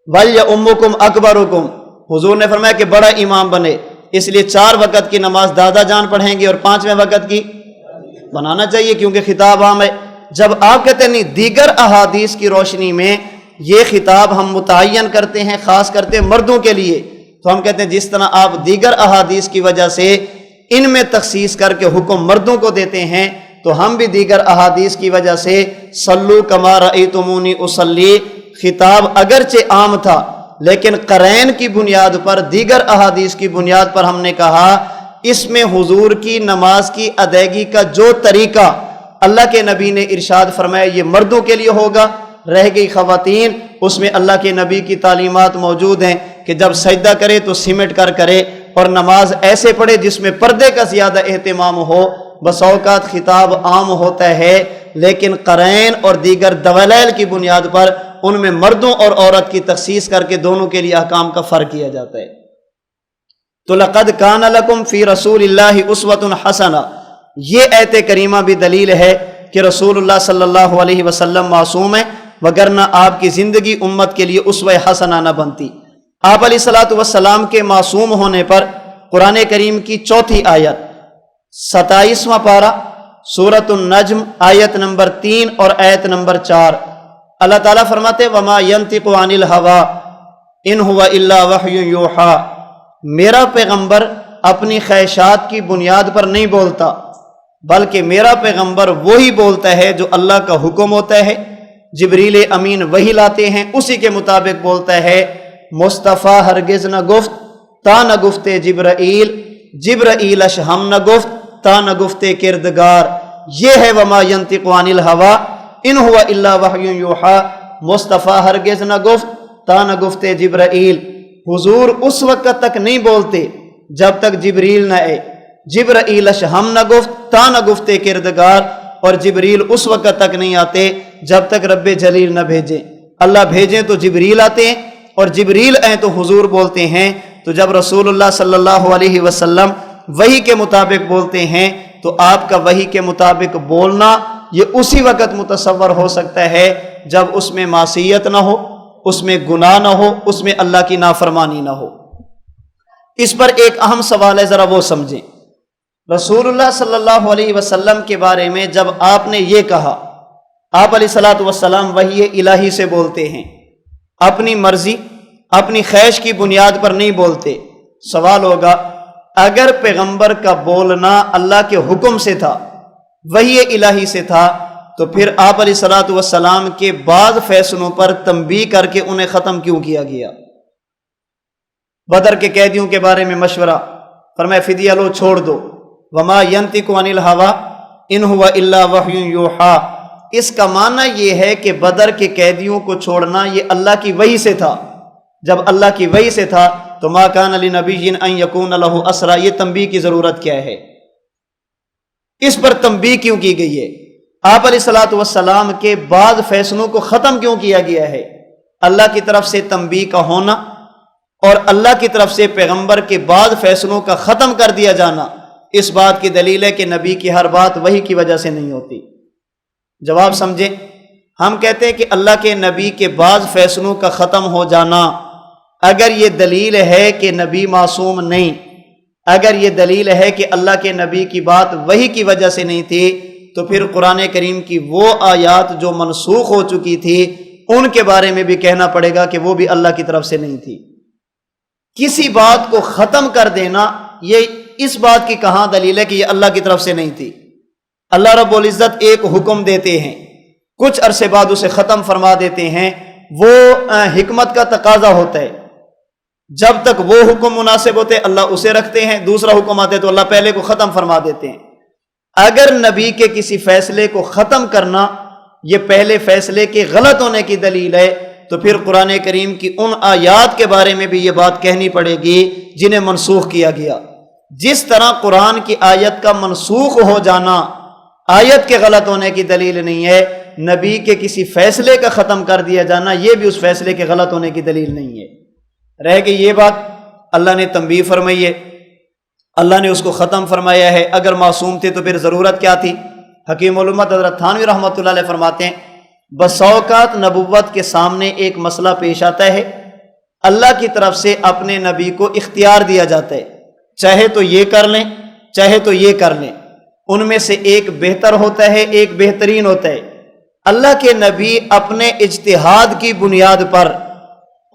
ولیؤمکم اکبرکم, حضور نے فرمایا کہ بڑا امام بنے, اس لیے 4 وقت کی نماز دادا جان پڑھیں گے اور 5ویں وقت کی بنانا چاہیے کیونکہ خطاب عام ہے. جب آپ کہتے ہیں نہیں, دیگر احادیث کی روشنی میں یہ خطاب ہم متعین کرتے ہیں, خاص کرتے ہیں مردوں کے لیے, تو ہم کہتے ہیں جس طرح آپ دیگر احادیث کی وجہ سے ان میں تخصیص کر کے حکم مردوں کو دیتے ہیں, تو ہم بھی دیگر احادیث کی وجہ سے صلو کما رأیتمونی اصلی, خطاب اگرچہ عام تھا لیکن قرائن کی بنیاد پر, دیگر احادیث کی بنیاد پر ہم نے کہا اس میں حضور کی نماز کی ادائیگی کا جو طریقہ اللہ کے نبی نے ارشاد فرمایا یہ مردوں کے لیے ہوگا. رہ گئی خواتین, اس میں اللہ کے نبی کی تعلیمات موجود ہیں کہ جب سجدہ کرے تو سمٹ کر کرے اور نماز ایسے پڑھے جس میں پردے کا زیادہ اہتمام ہو. بس اوقات خطاب عام ہوتا ہے لیکن قرائن اور دیگر دلائل کی بنیاد پر ان میں مردوں اور عورت کی تخصیص کر کے دونوں کے لیے احکام کا فرق کیا جاتا ہے. تو لقد کان لکم فی رسول اللہ اسوۃ حسنہ, یہ آیت کریمہ بھی دلیل ہے کہ رسول اللہ صلی اللہ علیہ وسلم معصوم ہیں, وگرنہ آپ کی زندگی امت کے لیے اسوہ حسنہ نہ بنتی. آپ علیہ الصلوۃ والسلام کے معصوم ہونے پر قرآن کریم کی 4تھی آیت 27واں پارہ سورۃ النجم آیت نمبر 3 اور آیت نمبر 4, اللہ تعالیٰ فرماتے وما ینطق عن الہویٰ ان هو الا وحی یوحیٰ, میرا پیغمبر اپنی خواہشات کی بنیاد پر نہیں بولتا بلکہ میرا پیغمبر وہی بولتا ہے جو اللہ کا حکم ہوتا ہے. جبریل امین وہی لاتے ہیں, اسی کے مطابق بولتا ہے. مصطفیٰ ہرگز نہ گفت تا نہ گفتے جبرائیل, جبرائیلش ہم نہ گفت تا نہ گفتے کردگار. یہ ہے وما ینطق عن الہویٰ ان هو الا وحی یوحیٰ, مصطفیٰ ہرگز نہ گفت تا نہ گفتے جبرائیل. حضور اس وقت تک نہیں بولتے جب تک جبریل نہ آئے. جبرائیلش ہم نہ گفت تا نہ گفتے کردگار, اور جبریل اس وقت تک نہیں آتے جب تک رب جلیل نہ بھیجیں. اللہ بھیجیں تو جبریل آتے ہیں اور جبریل آئیں تو حضور بولتے ہیں. تو جب رسول اللہ صلی اللہ علیہ وسلم وحی کے مطابق بولتے ہیں تو آپ کا وحی کے مطابق بولنا یہ اسی وقت متصور ہو سکتا ہے جب اس میں معصیت نہ ہو، اس میں گناہ نہ ہو، اس میں اللہ کی نافرمانی نہ ہو۔ اس پر ایک اہم سوال ہے، ذرا وہ سمجھیں۔ رسول اللہ صلی اللہ علیہ وسلم کے بارے میں جب آپ نے یہ کہا، آپ علیہ الصلوۃ والسلام وحی الہی سے بولتے ہیں، اپنی مرضی اپنی خواہش کی بنیاد پر نہیں بولتے۔ سوال ہوگا اگر پیغمبر کا بولنا اللہ کے حکم سے تھا، وحی الہی سے تھا، تو پھر آپ علیہ الصلوۃ والسلام کے بعض فیصلوں پر تنبیہ کر کے انہیں ختم کیوں کیا گیا؟ بدر کے قیدیوں کے بارے میں مشورہ، فرمایا فدیہ لو، چھوڑ دو، وما ینطق عن الہوی ان هو الا وحی یوحی۔ اس کا معنی یہ ہے کہ بدر کے قیدیوں کو چھوڑنا یہ اللہ کی وحی سے تھا۔ جب اللہ کی وحی سے تھا تو ما کان لنبی ان یکون لہ اسریٰ، یہ تنبیہ کی ضرورت کیا ہے؟ اس پر تنبیہ کیوں کی گئی ہے؟ آپ علیہ الصلوۃ والسلام کے بعض فیصلوں کو ختم کیوں کیا گیا ہے؟ اللہ کی طرف سے تنبیہ کا ہونا اور اللہ کی طرف سے پیغمبر کے بعض فیصلوں کا ختم کر دیا جانا اس بات کی دلیل ہے کہ نبی کی ہر بات وحی کی وجہ سے نہیں ہوتی۔ جواب سمجھیں، ہم کہتے ہیں کہ اللہ کے نبی کے بعض فیصلوں کا ختم ہو جانا، اگر یہ دلیل ہے کہ نبی معصوم نہیں، اگر یہ دلیل ہے کہ اللہ کے نبی کی بات وحی کی وجہ سے نہیں تھی، تو پھر قرآن کریم کی وہ آیات جو منسوخ ہو چکی تھی ان کے بارے میں بھی کہنا پڑے گا کہ وہ بھی اللہ کی طرف سے نہیں تھی۔ کسی بات کو ختم کر دینا یہ اس بات کی کہاں دلیل ہے کہ یہ اللہ کی طرف سے نہیں تھی؟ اللہ رب العزت ایک حکم دیتے ہیں، کچھ عرصے بعد اسے ختم فرما دیتے ہیں، وہ حکمت کا تقاضا ہوتا ہے۔ جب تک وہ حکم مناسب ہوتے اللہ اسے رکھتے ہیں، دوسرا حکم آتے تو اللہ پہلے کو ختم فرما دیتے ہیں۔ اگر نبی کے کسی فیصلے کو ختم کرنا یہ پہلے فیصلے کے غلط ہونے کی دلیل ہے، تو پھر قرآن کریم کی ان آیات کے بارے میں بھی یہ بات کہنی پڑے گی جنہیں منسوخ کیا گیا۔ جس طرح قرآن کی آیت کا منسوخ ہو جانا آیت کے غلط ہونے کی دلیل نہیں ہے، نبی کے کسی فیصلے کا ختم کر دیا جانا یہ بھی اس فیصلے کے غلط ہونے کی دلیل نہیں ہے۔ رہ گئی یہ بات، اللہ نے تنبیہ فرمائی ہے، اللہ نے اس کو ختم فرمایا ہے، اگر معصوم تھے تو پھر ضرورت کیا تھی؟ حکیم علامہ حضرت تھانوی رحمۃ اللہ علیہ فرماتے ہیں بس اوقات نبوت کے سامنے ایک مسئلہ پیش آتا ہے، اللہ کی طرف سے اپنے نبی کو اختیار دیا جاتا ہے، چاہے تو یہ کر لیں چاہے تو یہ کر لیں، ان میں سے ایک بہتر ہوتا ہے ایک بہترین ہوتا ہے۔ اللہ کے نبی اپنے اجتہاد کی بنیاد پر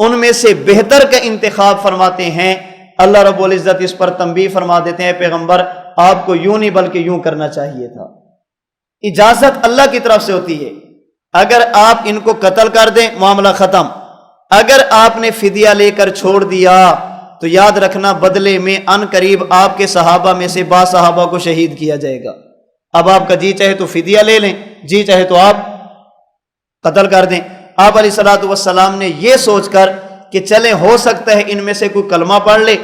ان میں سے بہتر کا انتخاب فرماتے ہیں۔ اللہ رب العزت اس پر تنبیہ فرما دیتے ہیں پیغمبر آپ کو یوں نہیں بلکہ یوں کرنا چاہیے تھا۔ اجازت اللہ کی طرف سے ہوتی ہے، اگر آپ ان کو قتل کر دیں معاملہ ختم، اگر آپ نے فدیہ لے کر چھوڑ دیا تو یاد رکھنا بدلے میں ان قریب آپ کے صحابہ میں سے بعض صحابہ کو شہید کیا جائے گا۔ اب آپ کا جی چاہے تو فدیہ لے لیں، جی چاہے تو آپ قتل کر دیں۔ آپ علیہ الصلوۃ والسلام نے یہ سوچ کر کہ چلیں ہو سکتا ہے ان میں سے کوئی کلمہ پڑھ لے،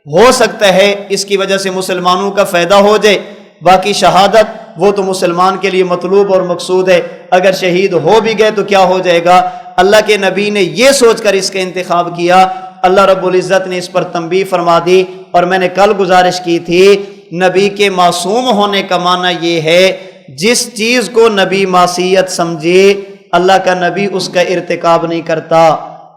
ہو سکتا ہے اس کی وجہ سے مسلمانوں کا فائدہ ہو جائے، باقی شہادت وہ تو مسلمان کے لیے مطلوب اور مقصود ہے، اگر شہید ہو بھی گئے تو کیا ہو جائے گا۔ اللہ کے نبی نے یہ سوچ کر اس کا انتخاب کیا، اللہ رب العزت نے اس پر تنبیہ فرما دی۔ اور میں نے کل گزارش کی تھی نبی کے معصوم ہونے کا معنی یہ ہے جس چیز کو نبی معصیت سمجھے اللہ کا نبی اس کا ارتکاب نہیں کرتا۔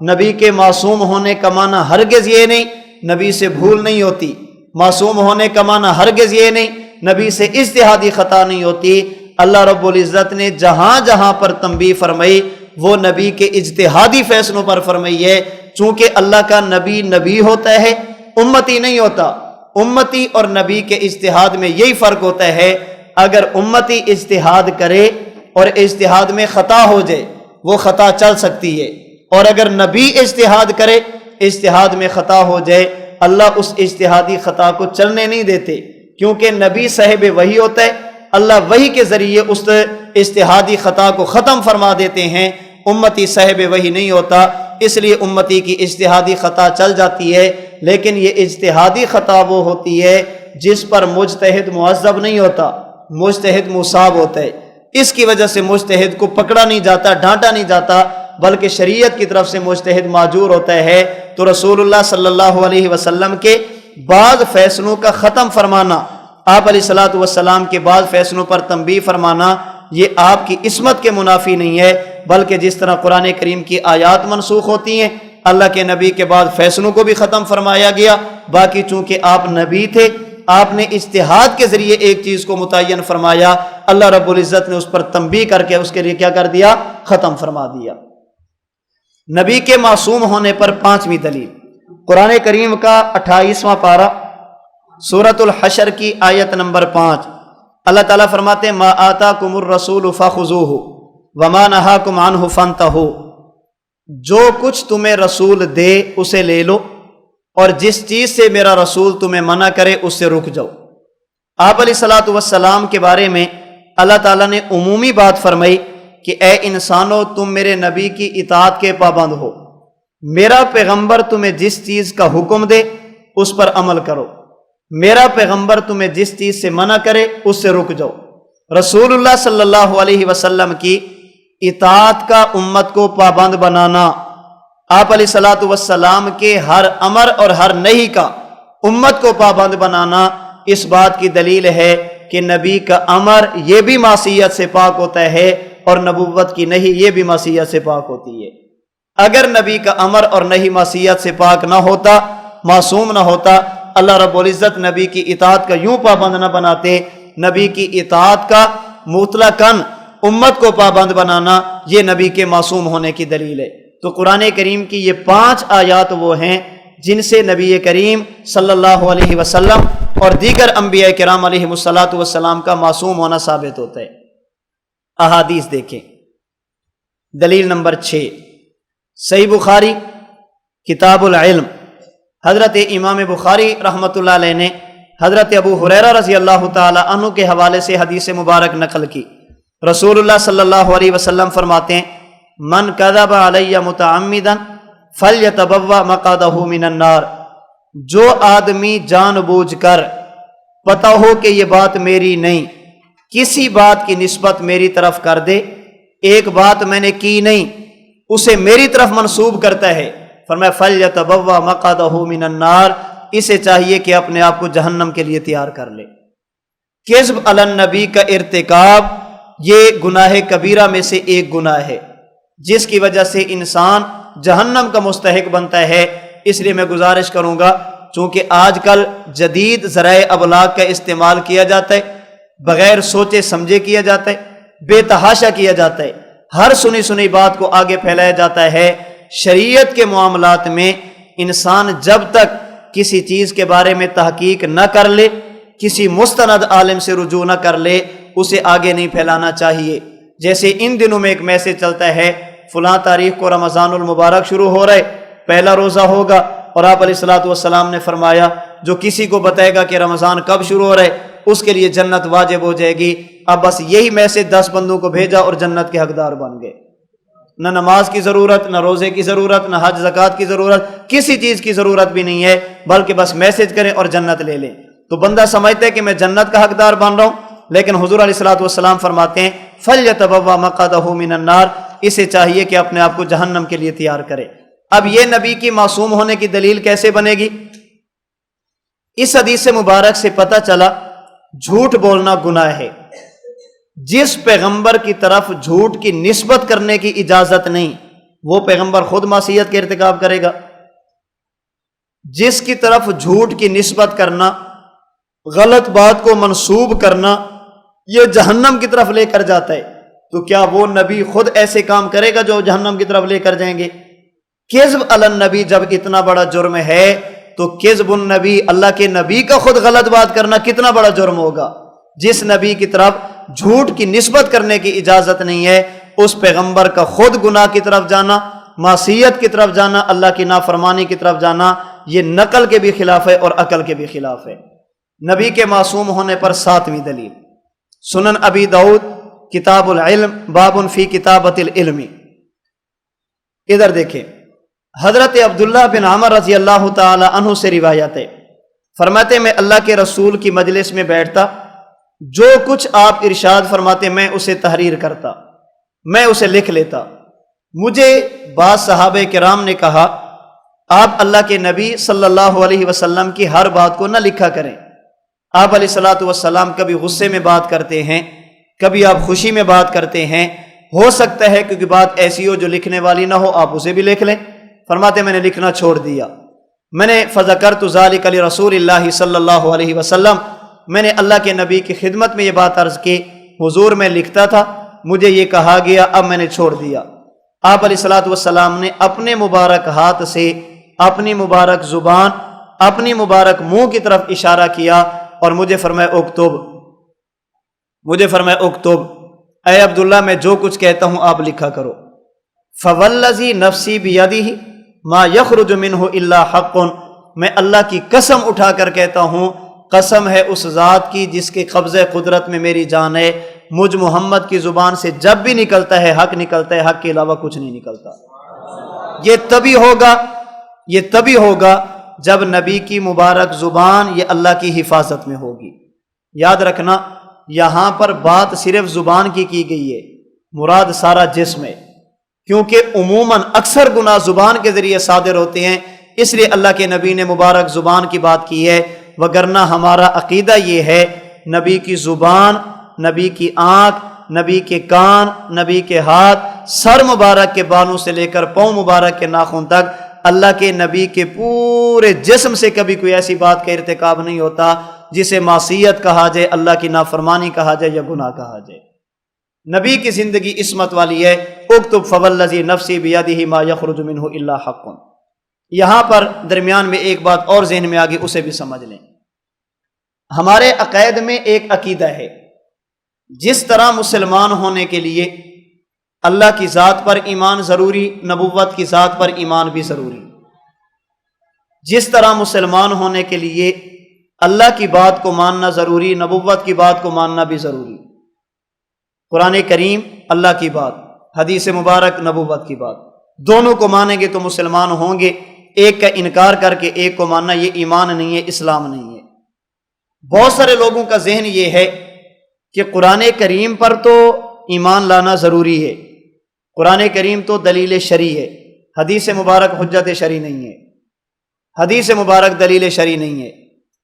نبی کے معصوم ہونے کا معنی ہرگز یہ نہیں نبی سے بھول نہیں ہوتی، معصوم ہونے کا معنی ہرگز یہ نہیں نبی سے اجتہادی خطا نہیں ہوتی۔ اللہ رب العزت نے جہاں جہاں پر تنبیہ فرمائی وہ نبی کے اجتہادی فیصلوں پر فرمائی ہے، چونکہ اللہ کا نبی نبی ہوتا ہے امتی نہیں ہوتا۔ امتی اور نبی کے اجتہاد میں یہی فرق ہوتا ہے، اگر امتی اجتہاد کرے اور اجتہاد میں خطا ہو جائے وہ خطا چل سکتی ہے، اور اگر نبی اجتہاد کرے اجتہاد میں خطا ہو جائے اللہ اس اجتہادی خطا کو چلنے نہیں دیتے، کیونکہ نبی صاحب وحی ہوتا ہے، اللہ وحی کے ذریعے اس اجتہادی خطا کو ختم فرما دیتے ہیں، امتی صاحب وحی نہیں ہوتا، اس لیے امتی کی اجتہادی خطا چل جاتی ہے، لیکن یہ اجتہادی خطا وہ ہوتی ہے جس پر مجتہد معذب نہیں ہوتا، مجتہد مصاب ہوتا ہے، اس کی وجہ سے مجتہد کو پکڑا نہیں جاتا، ڈانٹا نہیں جاتا، بلکہ شریعت کی طرف سے مجتہد معذور ہوتا ہے۔ تو رسول اللہ صلی اللہ علیہ وسلم کے بعض فیصلوں کا ختم فرمانا آپ علیہ الصلوۃ والسلام کے بعد فیصلوں پر تنبیہ فرمانا یہ آپ کی عصمت کے منافی نہیں ہے، بلکہ جس طرح قرآن کریم کی آیات منسوخ ہوتی ہیں، اللہ کے نبی کے بعد فیصلوں کو بھی ختم فرمایا گیا، باقی چونکہ آپ نبی تھے، آپ نے اجتہاد کے ذریعے ایک چیز کو متعین فرمایا، اللہ رب العزت نے اس پر تنبیہ کر کے اس کے لیے کیا کر دیا؟ ختم فرما دیا۔ نبی کے معصوم ہونے پر پانچویں دلیل، قرآن کریم کا 28واں پارہ سورۃ الحشر کی آیت نمبر 5، اللہ تعالیٰ فرماتے ہیں ما آتاکم الرسول فخذوہ وما نہاکم عنہ فانتہوا، جو کچھ تمہیں رسول دے اسے لے لو، اور جس چیز سے میرا رسول تمہیں منع کرے اس سے رک جاؤ۔ آپ علیہ الصلوۃ والسلام کے بارے میں اللہ تعالیٰ نے عمومی بات فرمائی کہ اے انسانو تم میرے نبی کی اطاعت کے پابند ہو، میرا پیغمبر تمہیں جس چیز کا حکم دے اس پر عمل کرو، میرا پیغمبر تمہیں جس چیز سے منع کرے اس سے رک جاؤ۔ رسول اللہ صلی اللہ علیہ وسلم کی اطاعت کا امت کو پابند بنانا، آپ علیہ الصلوۃ والسلام کے ہر امر اور ہر نہی کا امت کو پابند بنانا اس بات کی دلیل ہے کہ نبی کا امر یہ بھی معصیت سے پاک ہوتا ہے اور نبوت کی نہی یہ بھی معصیت سے پاک ہوتی ہے۔ اگر نبی کا امر اور نہی معصیت سے پاک نہ ہوتا، معصوم نہ ہوتا، اللہ رب العزت نبی کی اطاعت کا یوں پابند نہ بناتے۔ نبی کی اطاعت کا مطلقاً امت کو پابند بنانا یہ نبی کے معصوم ہونے کی دلیل ہے۔ تو قرآن کریم کی یہ 5 آیات وہ ہیں جن سے نبی کریم صلی اللہ علیہ وسلم اور دیگر انبیاء کرام علیہ الصلوۃ والسلام کا معصوم ہونا ثابت ہوتا ہے۔ احادیث دیکھیں، دلیل نمبر 6، صحیح بخاری کتاب العلم، حضرت امام بخاری رحمۃ اللہ علیہ نے حضرت ابو ہریرہ رضی اللہ تعالی عنہ کے حوالے سے حدیث مبارک نقل کی۔ رسول اللہ صلی اللہ علیہ وسلم فرماتے ہیں من کذب علی متعمدا فلیتبوأ مقعدہ من النار، جو آدمی جان بوجھ کر پتہ ہو کہ یہ بات میری نہیں، کسی بات کی نسبت میری طرف کر دے، ایک بات میں نے کی نہیں اسے میری طرف منسوب کرتا ہے، فرمایا فلیتبوأ مقعدہ من النار، اسے چاہیے کہ اپنے آپ کو جہنم کے لیے تیار کر لے۔ کذب علی النبی کا ارتکاب یہ گناہ کبیرہ میں سے ایک گناہ ہے جس کی وجہ سے انسان جہنم کا مستحق بنتا ہے۔ اس لیے میں گزارش کروں گا، چونکہ آج کل جدید ذرائع ابلاغ کا استعمال کیا جاتا ہے، بغیر سوچے سمجھے کیا جاتا ہے، بے تحاشا کیا جاتا ہے، ہر سنی سنی بات کو آگے پھیلایا جاتا ہے۔ شریعت کے معاملات میں انسان جب تک کسی چیز کے بارے میں تحقیق نہ کر لے، کسی مستند عالم سے رجوع نہ کر لے، اسے آگے نہیں پھیلانا چاہیے۔ جیسے ان دنوں میں ایک میسج چلتا ہے فلاں تاریخ کو رمضان المبارک شروع ہو رہا ہے، پہلا روزہ ہوگا، اور آپ علیہ الصلوۃ والسلام نے فرمایا جو کسی کو بتائے گا کہ رمضان کب شروع ہو رہا ہے اس کے لیے جنت واجب ہو جائے گی۔ اب بس یہی میسج 10 بندوں کو بھیجا اور جنت کے حقدار بن گئے۔ نہ نماز کی ضرورت، نہ روزے کی ضرورت، نہ حج زکوٰۃ کی ضرورت، کسی چیز کی ضرورت بھی نہیں ہے، بلکہ بس میسج کریں اور جنت لے لیں۔ تو بندہ سمجھتا ہے کہ میں جنت کا حقدار بن رہا ہوں، لیکن حضور علیہ الصلوۃ والسلام فرماتے ہیں فلیتبوأ مقعدہ من النار، اسے چاہیے کہ اپنے آپ کو جہنم کے لیے تیار کرے۔ اب یہ نبی کی معصوم ہونے کی دلیل کیسے بنے گی؟ اس حدیث مبارک سے پتہ چلا جھوٹ بولنا گناہ ہے۔ جس پیغمبر کی طرف جھوٹ کی نسبت کرنے کی اجازت نہیں، وہ پیغمبر خود معصیت کا ارتکاب کرے گا۔ جس کی طرف جھوٹ کی نسبت کرنا، غلط بات کو منسوب کرنا، یہ جہنم کی طرف لے کر جاتا ہے، تو کیا وہ نبی خود ایسے کام کرے گا جو جہنم کی طرف لے کر جائیں گے؟ کذب علی النبی جب اتنا بڑا جرم ہے تو کذب النبی، اللہ کے نبی کا خود غلط بات کرنا کتنا بڑا جرم ہوگا۔ جس نبی کی طرف جھوٹ کی نسبت کرنے کی اجازت نہیں ہے، اس پیغمبر کا خود گناہ کی طرف جانا، معصیت کی طرف جانا، اللہ کی نافرمانی کی طرف جانا، یہ نقل کے بھی خلاف ہے اور عقل کے بھی خلاف ہے۔ نبی کے معصوم ہونے پر 7ویں دلیل، سنن ابی داؤد کتاب العلم باب فی کتابۃ العلم۔ ادھر دیکھیں، حضرت عبداللہ بن عمر رضی اللہ تعالی عنہ سے روایت ہے، فرماتے میں اللہ کے رسول کی مجلس میں بیٹھتا، جو کچھ آپ ارشاد فرماتے میں اسے تحریر کرتا، میں اسے لکھ لیتا۔ مجھے بعض صحابہ کرام نے کہا آپ اللہ کے نبی صلی اللہ علیہ وسلم کی ہر بات کو نہ لکھا کریں، آپ علیہ الصلوۃ والسلام کبھی غصے میں بات کرتے ہیں، کبھی آپ خوشی میں بات کرتے ہیں، ہو سکتا ہے کیونکہ بات ایسی ہو جو لکھنے والی نہ ہو، آپ اسے بھی لکھ لیں۔ فرماتے میں نے لکھنا چھوڑ دیا، میں نے فذکرت ذلک لرسول اللہ صلی اللہ علیہ وسلم، میں نے اللہ کے نبی کی خدمت میں یہ بات عرض کی، حضور میں لکھتا تھا، مجھے یہ کہا گیا، اب میں نے چھوڑ دیا۔ آپ علیہ الصلوۃ والسلام نے اپنے مبارک ہاتھ سے اپنی مبارک زبان، اپنی مبارک منہ کی طرف اشارہ کیا اور مجھے فرمایا اکتب، مجھے فرمایا اکتب، اے عبداللہ میں جو کچھ کہتا ہوں آپ لکھا کرو۔ فوالذی نفسی بیدہ ما یخرج منہ الا حق، میں اللہ کی قسم اٹھا کر کہتا ہوں، قسم ہے اس ذات کی جس کے قبضہ قدرت میں میری جان ہے، مجھ محمد کی زبان سے جب بھی نکلتا ہے حق نکلتا ہے، حق کے علاوہ کچھ نہیں نکلتا۔ یہ تبھی ہوگا جب نبی کی مبارک زبان یہ اللہ کی حفاظت میں ہوگی۔ یاد رکھنا یہاں پر بات صرف زبان کی گئی ہے، مراد سارا جسم ہے، کیونکہ عموماً اکثر گناہ زبان کے ذریعے صادر ہوتے ہیں، اس لیے اللہ کے نبی نے مبارک زبان کی بات کی ہے۔ وگرنہ ہمارا عقیدہ یہ ہے نبی کی زبان، نبی کی آنکھ، نبی کے کان، نبی کے ہاتھ، سر مبارک کے بانوں سے لے کر پاؤں مبارک کے ناخن تک، اللہ کے نبی کے پورے جسم سے کبھی کوئی ایسی بات کا ارتکاب نہیں ہوتا جسے معصیت کہا جائے، اللہ کی نافرمانی کہا جائے یا گناہ کہا جائے۔ نبی کی زندگی عصمت والی ہے۔ اکتب فوالذی نفسی بیدہ ما یخرج منہ الا حق۔ یہاں پر درمیان میں ایک بات اور ذہن میں آگے، اسے بھی سمجھ لیں۔ ہمارے عقائد میں ایک عقیدہ ہے، جس طرح مسلمان ہونے کے لیے اللہ کی ذات پر ایمان ضروری، نبوت کی ذات پر ایمان بھی ضروری، جس طرح مسلمان ہونے کے لیے اللہ کی بات کو ماننا ضروری، نبوت کی بات کو ماننا بھی ضروری۔ قرآن کریم اللہ کی بات، حدیث مبارک نبوت کی بات، دونوں کو مانیں گے تو مسلمان ہوں گے۔ ایک کا انکار کر کے ایک کو ماننا یہ ایمان نہیں ہے، اسلام نہیں ہے۔ بہت سارے لوگوں کا ذہن یہ ہے کہ قرآن کریم پر تو ایمان لانا ضروری ہے، قرآن کریم تو دلیل شرعی ہے، حدیث مبارک حجت شرعی نہیں ہے، حدیث مبارک دلیل شرعی نہیں ہے۔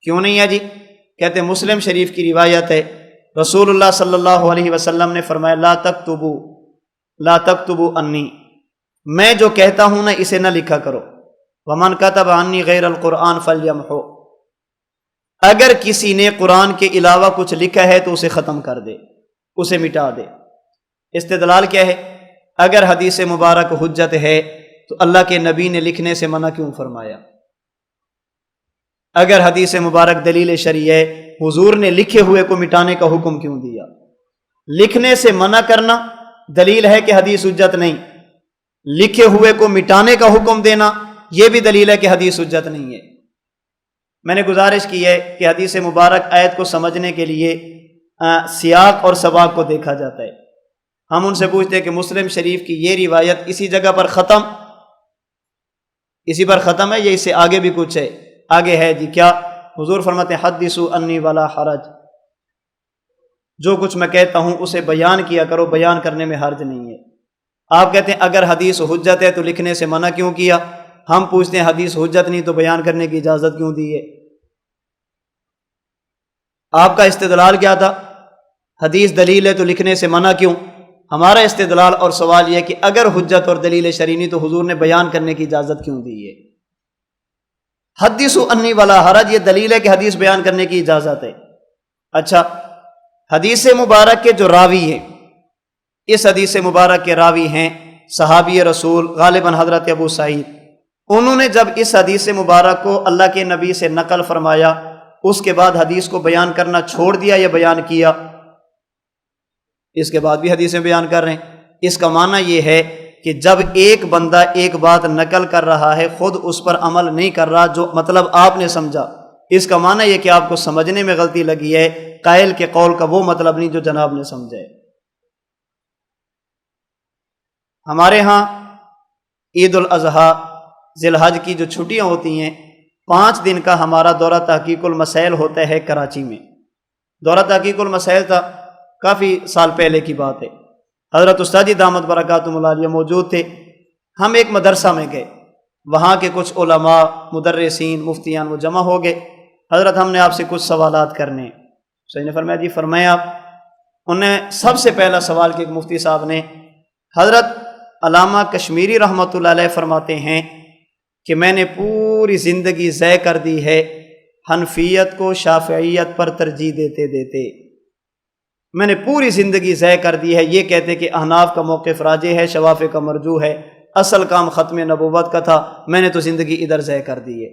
کیوں نہیں ہے جی؟ کہتے ہیں مسلم شریف کی روایت ہے، رسول اللہ صلی اللہ علیہ وسلم نے فرمایا لا تکتبوا انی، میں جو کہتا ہوں نا اسے نہ لکھا کرو، ومن کتب عنی غیر القرآن فلیمحو، اگر کسی نے قرآن کے علاوہ کچھ لکھا ہے تو اسے ختم کر دے، اسے مٹا دے۔ استدلال کیا ہے؟ اگر حدیث مبارک حجت ہے تو اللہ کے نبی نے لکھنے سے منع کیوں فرمایا؟ اگر حدیث مبارک دلیل شرعی ہے، حضور نے لکھے ہوئے کو مٹانے کا حکم کیوں دیا؟ لکھنے سے منع کرنا دلیل ہے کہ حدیث حجت نہیں، لکھے ہوئے کو مٹانے کا حکم دینا یہ بھی دلیل ہے کہ حدیث حجت نہیں ہے۔ میں نے گزارش کی ہے کہ حدیث مبارک آیت کو سمجھنے کے لیے سیاق اور سباق کو دیکھا جاتا ہے۔ ہم ان سے پوچھتے ہیں کہ مسلم شریف کی یہ روایت اسی جگہ پر ختم، اسی پر ختم ہے یا اس سے آگے بھی کچھ ہے؟ آگے ہے جی، کیا؟ حضور فرماتے ہیں حدثوا انی ولا حرج، جو کچھ میں کہتا ہوں اسے بیان کیا کرو، بیان کرنے میں حرج نہیں ہے۔ آپ کہتے ہیں اگر حدیث حجت ہے تو لکھنے سے منع کیوں کیا؟ ہم پوچھتے ہیں حدیث حجت نہیں تو بیان کرنے کی اجازت کیوں دی ہے؟ آپ کا استدلال کیا تھا؟ حدیث دلیل ہے تو لکھنے سے منع کیوں؟ ہمارا استدلال اور سوال یہ کہ اگر حجت اور دلیل شرعی نہیں تو حضور نے بیان کرنے کی اجازت کیوں دی ہے؟ حدثوا انی ولا حرج یہ دلیل ہے کہ حدیث بیان کرنے کی اجازت ہے۔ اچھا، حدیث مبارک کے جو راوی ہیں، اس حدیث مبارک کے راوی ہیں صحابی رسول غالباً حضرت ابو سعید، انہوں نے جب اس حدیث مبارک کو اللہ کے نبی سے نقل فرمایا، اس کے بعد حدیث کو بیان کرنا چھوڑ دیا یا بیان کیا؟ اس کے بعد بھی حدیثیں بیان کر رہے ہیں۔ اس کا معنی یہ ہے کہ جب ایک بندہ ایک بات نقل کر رہا ہے، خود اس پر عمل نہیں کر رہا، جو مطلب آپ نے سمجھا، اس کا معنی یہ کہ آپ کو سمجھنے میں غلطی لگی ہے، قائل کے قول کا وہ مطلب نہیں جو جناب نے سمجھا ہے۔ ہمارے ہاں عید الاضحیٰ ذی الحج کی جو چھٹیاں ہوتی ہیں، 5 دن کا ہمارا دورہ تحقیق المسائل ہوتا ہے کراچی میں۔ دورہ تحقیق المسائل تھا کافی سال پہلے کی بات ہے، حضرت استاد جی دامت برکاتہم العالیہ موجود تھے۔ ہم ایک مدرسہ میں گئے، وہاں کے کچھ علماء، مدرسین، مفتیان وہ جمع ہو گئے۔ حضرت ہم نے آپ سے کچھ سوالات کرنے ہیں۔ سید نے فرمایا جی فرمائیں آپ۔ انہیں سب سے پہلا سوال کیا کہ مفتی صاحب نے، حضرت علامہ کشمیری رحمۃ اللہ علیہ فرماتے ہیں کہ میں نے پوری زندگی ضائع کر دی ہے حنفیت کو شافعیت پر ترجیح دیتے دیتے، میں نے پوری زندگی ضائع کر دی ہے، یہ کہتے کہ احناف کا موقف راجح ہے، شوافع کا مرجوح ہے، اصل کام ختم نبوت کا تھا، میں نے تو زندگی ادھر ضائع کر دی ہے۔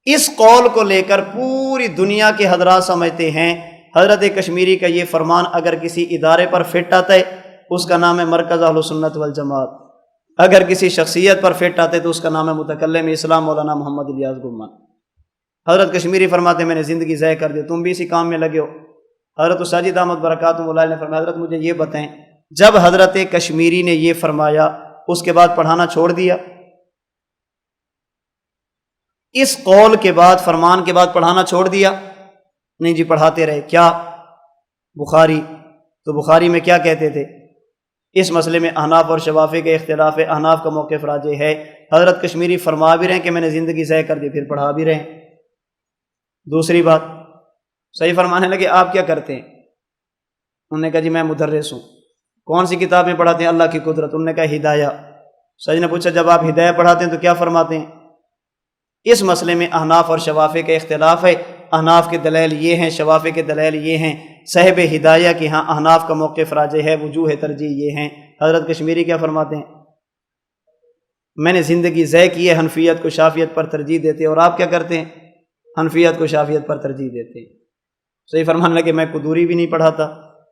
اس قول کو لے کر پوری دنیا کے حضرات سمجھتے ہیں حضرت کشمیری کا یہ فرمان اگر کسی ادارے پر فٹ آتا ہے اس کا نام ہے مرکز اہل سنت والجماعت، اگر کسی شخصیت پر فٹ آتے تو اس کا نام ہے متکلم اسلام مولانا محمد الیاس گمان۔ حضرت کشمیری فرماتے ہیں میں نے زندگی ضائع کر دی، تم بھی اسی کام میں لگے ہو۔ حضرت ساجد احمد برکاتہ اللہ نے فرمایا حضرت مجھے یہ بتائیں، جب حضرت کشمیری نے یہ فرمایا اس کے بعد پڑھانا چھوڑ دیا؟ اس قول کے بعد، فرمان کے بعد پڑھانا چھوڑ دیا؟ نہیں جی پڑھاتے رہے۔ کیا؟ بخاری، تو بخاری میں کیا کہتے تھے؟ اس مسئلے میں احناف اور شوافع کے اختلاف ہے، احناف کا موقف راجح ہے۔ حضرت کشمیری فرما بھی رہے ہیں کہ میں نے زندگی ضائع کر دی، پھر پڑھا بھی رہے ہیں۔ دوسری بات، صحیح فرمانے لگے آپ کیا کرتے ہیں؟ انہوں نے کہا جی میں مدرس ہوں۔ کون سی کتاب میں پڑھاتے ہیں؟ اللہ کی قدرت۔ انہوں نے کہا ہدایہ۔ سید نے پوچھا جب آپ ہدایہ پڑھاتے ہیں تو کیا فرماتے ہیں؟ اس مسئلے میں احناف اور شوافع کا اختلاف ہے، احناف کے دلائل یہ ہیں، شوافع کے دلائل یہ ہیں۔ صاحب ہدایہ کی ہاں احناف کا موقف راجح ہے، وجوہ ترجیح یہ ہیں۔ حضرت کشمیری کیا فرماتے ہیں؟ میں نے زندگی ضائع کی ہے، حنفیت کو شافعیت پر ترجیح دیتے ہیں، اور آپ کیا کرتے ہیں؟ حنفیت کو شافعیت پر ترجیح دیتے ہیں۔ صحیح فرمانے لگے میں قدوری بھی نہیں پڑھاتا،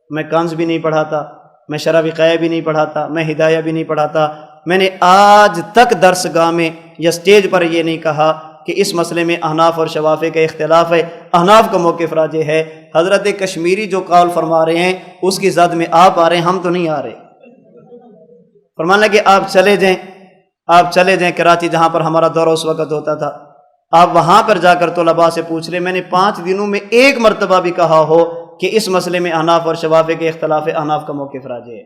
میں کنز بھی نہیں پڑھاتا، میں شرح وقایہ بھی نہیں پڑھاتا، میں ہدایہ بھی نہیں پڑھاتا۔ میں نے آج تک درس گاہ میں یا سٹیج پر یہ نہیں کہا کہ اس مسئلے میں احناف اور شوافع کا اختلاف ہے، احناف کا موقف راجح ہے۔ حضرت کشمیری جو قول فرما رہے ہیں اس کی زد میں آپ آ رہے ہیں، ہم تو نہیں آ رہے۔ فرمانے لگے آپ چلے جائیں، آپ چلے جائیں کراچی جہاں پر ہمارا دورہ اس وقت ہوتا تھا، آپ وہاں پر جا کر طلباء سے پوچھ لیں، میں نے 5 دنوں میں ایک مرتبہ بھی کہا ہو کہ اس مسئلے میں احناف اور شوافع کے اختلاف ہے، احناف کا موقف راجح ہے۔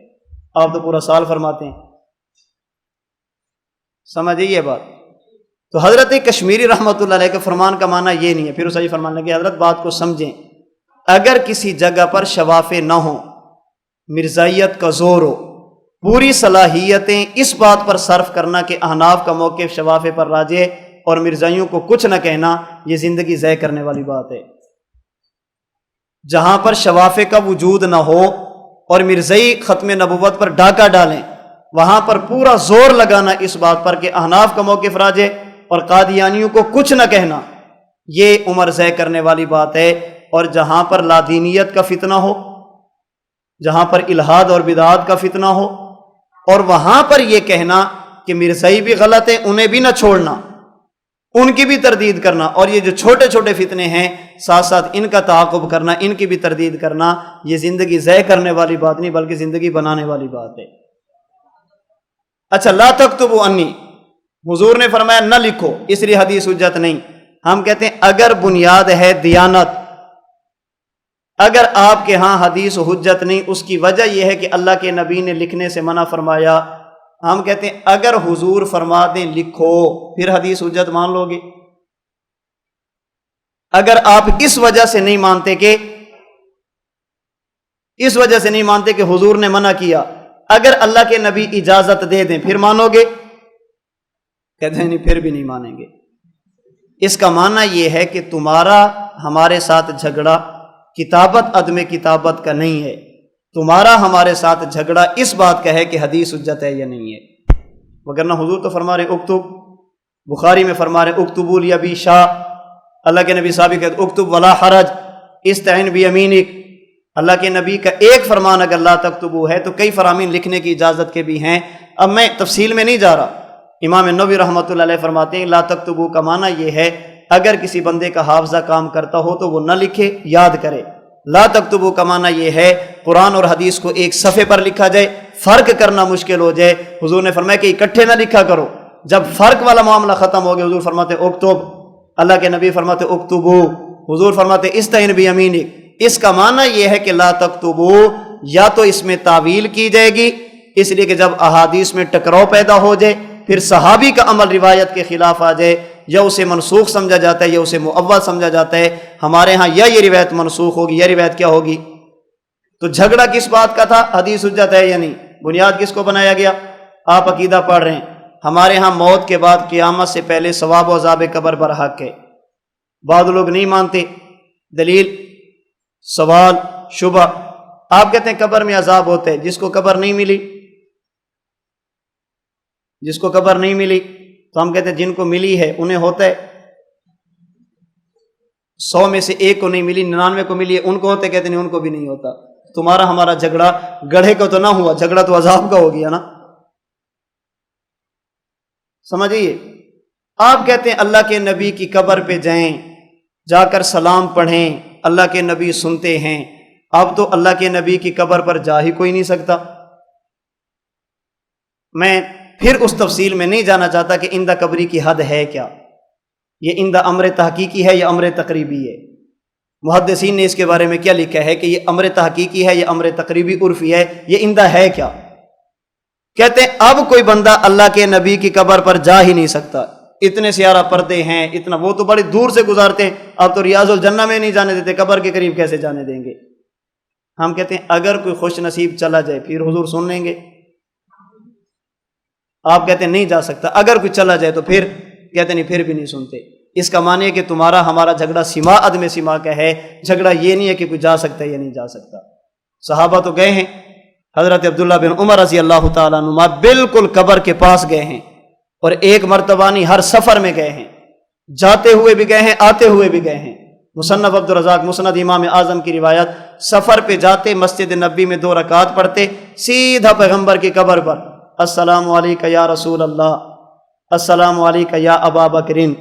آپ تو پورا سال فرماتے ہیں۔ سمجھے یہ بات؟ تو حضرت کشمیری رحمۃ اللہ علیہ کے فرمان کا معنی یہ نہیں ہے۔ پھر صحیح فرمان لگے حضرت بات کو سمجھیں، اگر کسی جگہ پر شوافع نہ ہوں، مرزائیت کا زور ہو، پوری صلاحیتیں اس بات پر صرف کرنا کہ احناف کا موقف شوافع پر راجح اور مرزائیوں کو کچھ نہ کہنا، یہ زندگی ضائع کرنے والی بات ہے۔ جہاں پر شوافع کا وجود نہ ہو اور مرزائی ختم نبوت پر ڈاکہ ڈالیں، وہاں پر پورا زور لگانا اس بات پر کہ احناف کا موقف راجح اور قادیانیوں کو کچھ نہ کہنا، یہ عمر ضائع کرنے والی بات ہے۔ اور جہاں پر لادینیت کا فتنہ ہو، جہاں پر الہاد اور بدعات کا فتنہ ہو، اور وہاں پر یہ کہنا کہ مرزائی بھی غلط ہیں، انہیں بھی نہ چھوڑنا، ان کی بھی تردید کرنا، اور یہ جو چھوٹے چھوٹے فتنے ہیں ساتھ ساتھ ان کا تعاقب کرنا، ان کی بھی تردید کرنا، یہ زندگی ضائع کرنے والی بات نہیں بلکہ زندگی بنانے والی بات ہے۔ اچھا، لا تکتبوا انی، حضور نے فرمایا نہ لکھو، اس لیے حدیث حجت نہیں۔ ہم کہتے ہیں اگر بنیاد ہے دیانت، اگر آپ کے ہاں حدیث حجت نہیں، اس کی وجہ یہ ہے کہ اللہ کے نبی نے لکھنے سے منع فرمایا۔ ہم کہتے ہیں اگر حضور فرما دیں لکھو، پھر حدیث حجت مان لو گے۔ اگر آپ اس وجہ سے نہیں مانتے کہ حضور نے منع کیا، اگر اللہ کے نبی اجازت دے دیں پھر مانو گے؟ کہتے ہیں نہیں، پھر بھی نہیں مانیں گے۔ اس کا معنی یہ ہے کہ تمہارا ہمارے ساتھ جھگڑا کتابت عدم کتابت کا نہیں ہے، تمہارا ہمارے ساتھ جھگڑا اس بات کا ہے کہ حدیث حجت ہے یا نہیں ہے۔ وگرنہ حضور تو فرما رہے اکتب، بخاری میں فرما رہے اکتبوا لابی شاہ، اللہ کے نبی صاحب کہتے اکتب ولا حرج استعن بیمینک۔ اللہ کے نبی کا ایک فرمان اگر لا تکتبوا ہے تو کئی فرامین لکھنے کی اجازت کے بھی ہیں۔ اب میں تفصیل میں نہیں جا رہا۔ امام نووی رحمۃ اللہ علیہ فرماتے ہیں لا تکتبوا کا معنی یہ ہے اگر کسی بندے کا حافظہ کام کرتا ہو تو وہ نہ لکھے، یاد کرے۔ لا تکتبوا کا معنی یہ ہے قرآن اور حدیث کو ایک صفحے پر لکھا جائے، فرق کرنا مشکل ہو جائے۔ حضور نے فرمایا کہ اکٹھے نہ لکھا کرو۔ جب فرق والا معاملہ ختم ہو گیا حضور فرماتے اکتب، اللہ کے نبی فرماتے اکتبوا، حضور فرماتے استعن بیمینک۔ اس کا معنی یہ ہے کہ لا تکتبوا یا تو اس میں تعویل کی جائے گی، اس لیے کہ جب احادیث میں ٹکراؤ پیدا ہو جائے، پھر صحابی کا عمل روایت کے خلاف آ جائے، یا اسے منسوخ سمجھا جاتا ہے یا اسے مؤول سمجھا جاتا ہے۔ ہمارے ہاں یا یہ روایت منسوخ ہوگی یا روایت کیا ہوگی۔ تو جھگڑا کس بات کا تھا؟ حدیث حجت ہے یا نہیں؟ بنیاد کس کو بنایا گیا؟ آپ عقیدہ پڑھ رہے ہیں، ہمارے ہاں موت کے بعد قیامت سے پہلے ثواب و عذاب قبر برحق ہے۔ بعض لوگ نہیں مانتے، دلیل سوال شبہ۔ آپ کہتے ہیں قبر میں عذاب ہوتا ہے، جس کو قبر نہیں ملی، جس کو قبر نہیں ملی تو ہم کہتے ہیں جن کو ملی ہے انہیں ہوتا ہے۔ 100 میں سے 1 کو نہیں ملی، 99 کو ملی ہے، ان کو ہوتے؟ کہتے نہیں، ان کو بھی نہیں ہوتا۔ تمہارا ہمارا جھگڑا گڑھے کو تو نہ ہوا، جھگڑا تو عذاب کا ہو گیا نا، سمجھئے۔ آپ کہتے ہیں اللہ کے نبی کی قبر پہ جائیں، جا کر سلام پڑھیں، اللہ کے نبی سنتے ہیں۔ اب تو اللہ کے نبی کی قبر پر جا ہی کوئی نہیں سکتا۔ میں پھر اس تفصیل میں نہیں جانا چاہتا کہ عند قبری کی حد ہے کیا، یہ عند امر تحقیقی ہے یا امر تقریبی ہے۔ محدثین نے اس کے بارے میں کیا لکھا ہے کہ یہ امر تحقیقی ہے یا امر تقریبی عرفی ہے، یہ عند ہے کیا؟ کہتے ہیں اب کوئی بندہ اللہ کے نبی کی قبر پر جا ہی نہیں سکتا، اتنے سیارہ پردے ہیں، اتنا، وہ تو بڑی دور سے گزارتے ہیں، اب تو ریاض الجنہ میں نہیں جانے دیتے، قبر کے قریب کیسے جانے دیں گے؟ ہم کہتے ہیں اگر کوئی خوش نصیب چلا جائے پھر حضور سن لیں گے۔ آپ کہتے ہیں نہیں جا سکتا، اگر کوئی چلا جائے تو پھر کہتے نہیں، پھر بھی نہیں سنتے۔ اس کا معنی ہے کہ تمہارا ہمارا جھگڑا سما عدم سما کا ہے، جھگڑا یہ نہیں ہے کہ کوئی جا سکتا ہے یا نہیں جا سکتا۔ صحابہ تو گئے ہیں، حضرت عبداللہ بن عمر رضی اللہ تعالیٰ عنہما بالکل قبر کے پاس گئے ہیں، اور ایک مرتبہ نہیں، ہر سفر میں گئے ہیں، جاتے ہوئے بھی گئے ہیں، آتے ہوئے بھی گئے ہیں۔ مصنف عبدالرزاق مسند امام اعظم کی روایت، سفر پہ جاتے مسجد نبی میں 2 رکعت پڑھتے، سیدھا پیغمبر کی قبر پر السلام علیکہ یا رسول اللہ، السلام علیکہ یا ابا بکرین،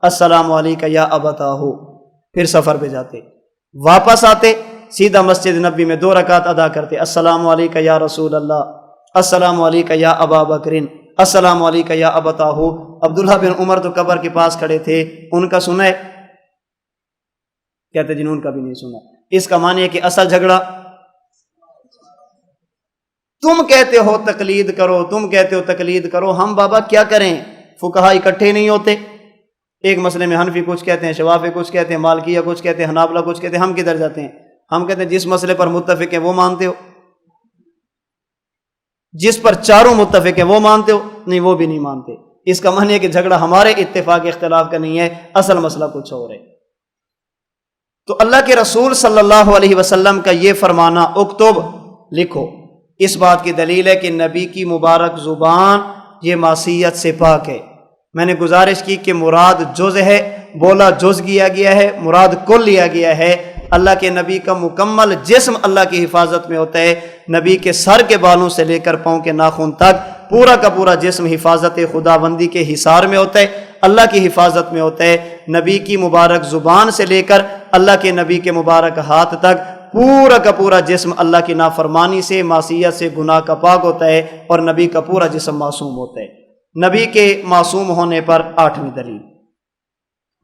السلام علیکہ یا ابتاہ، پھر سفر پہ جاتے، واپس آتے سیدھا مسجد نبی میں 2 رکعت ادا کرتے، السلام علیکہ یا رسول اللہ، السلام علیکہ یا ابا بکرین، السلام علیکہ یا ابتاہ۔ عبداللہ بن عمر تو قبر کے پاس کھڑے تھے، ان کا سنا ہے؟ کہتے جنہوں کا بھی نہیں سنا۔ اس کا معنی ہے کہ اصل جھگڑا، تم کہتے ہو تقلید کرو، تم کہتے ہو تقلید کرو، ہم بابا کیا کریں؟ فقہا اکٹھے نہیں ہوتے، ایک مسئلے میں حنفی کچھ کہتے ہیں، شوافی کچھ کہتے ہیں، مالکیہ کچھ کہتے ہیں، حنابلہ کچھ کہتے ہیں، ہم کدھر جاتے ہیں؟ ہم کہتے ہیں جس مسئلے پر متفق ہیں وہ مانتے ہو، جس پر چاروں متفق ہیں وہ مانتے ہو؟ نہیں، وہ بھی نہیں مانتے۔ اس کا معنی ہے کہ جھگڑا ہمارے اتفاق اختلاف کا نہیں ہے، اصل مسئلہ کچھ اور ہے۔ تو اللہ کے رسول صلی اللہ علیہ وسلم کا یہ فرمانا، اکتب، لکھو، اس بات کی دلیل ہے کہ نبی کی مبارک زبان یہ معصیت سے پاک ہے۔ میں نے گزارش کی کہ مراد جز ہے، بولا جز کیا گیا ہے، مراد کل لیا گیا ہے۔ اللہ کے نبی کا مکمل جسم اللہ کی حفاظت میں ہوتا ہے، نبی کے سر کے بالوں سے لے کر پاؤں کے ناخن تک پورا کا پورا جسم حفاظت خداوندی کے حصار میں ہوتا ہے، اللہ کی حفاظت میں ہوتا ہے۔ نبی کی مبارک زبان سے لے کر اللہ کے نبی کے مبارک ہاتھ تک پورا کا پورا جسم اللہ کی نافرمانی سے، معصیت سے، گناہ کا پاک ہوتا ہے، اور نبی کا پورا جسم معصوم ہوتا ہے۔ نبی کے معصوم ہونے پر 8ویں دلیل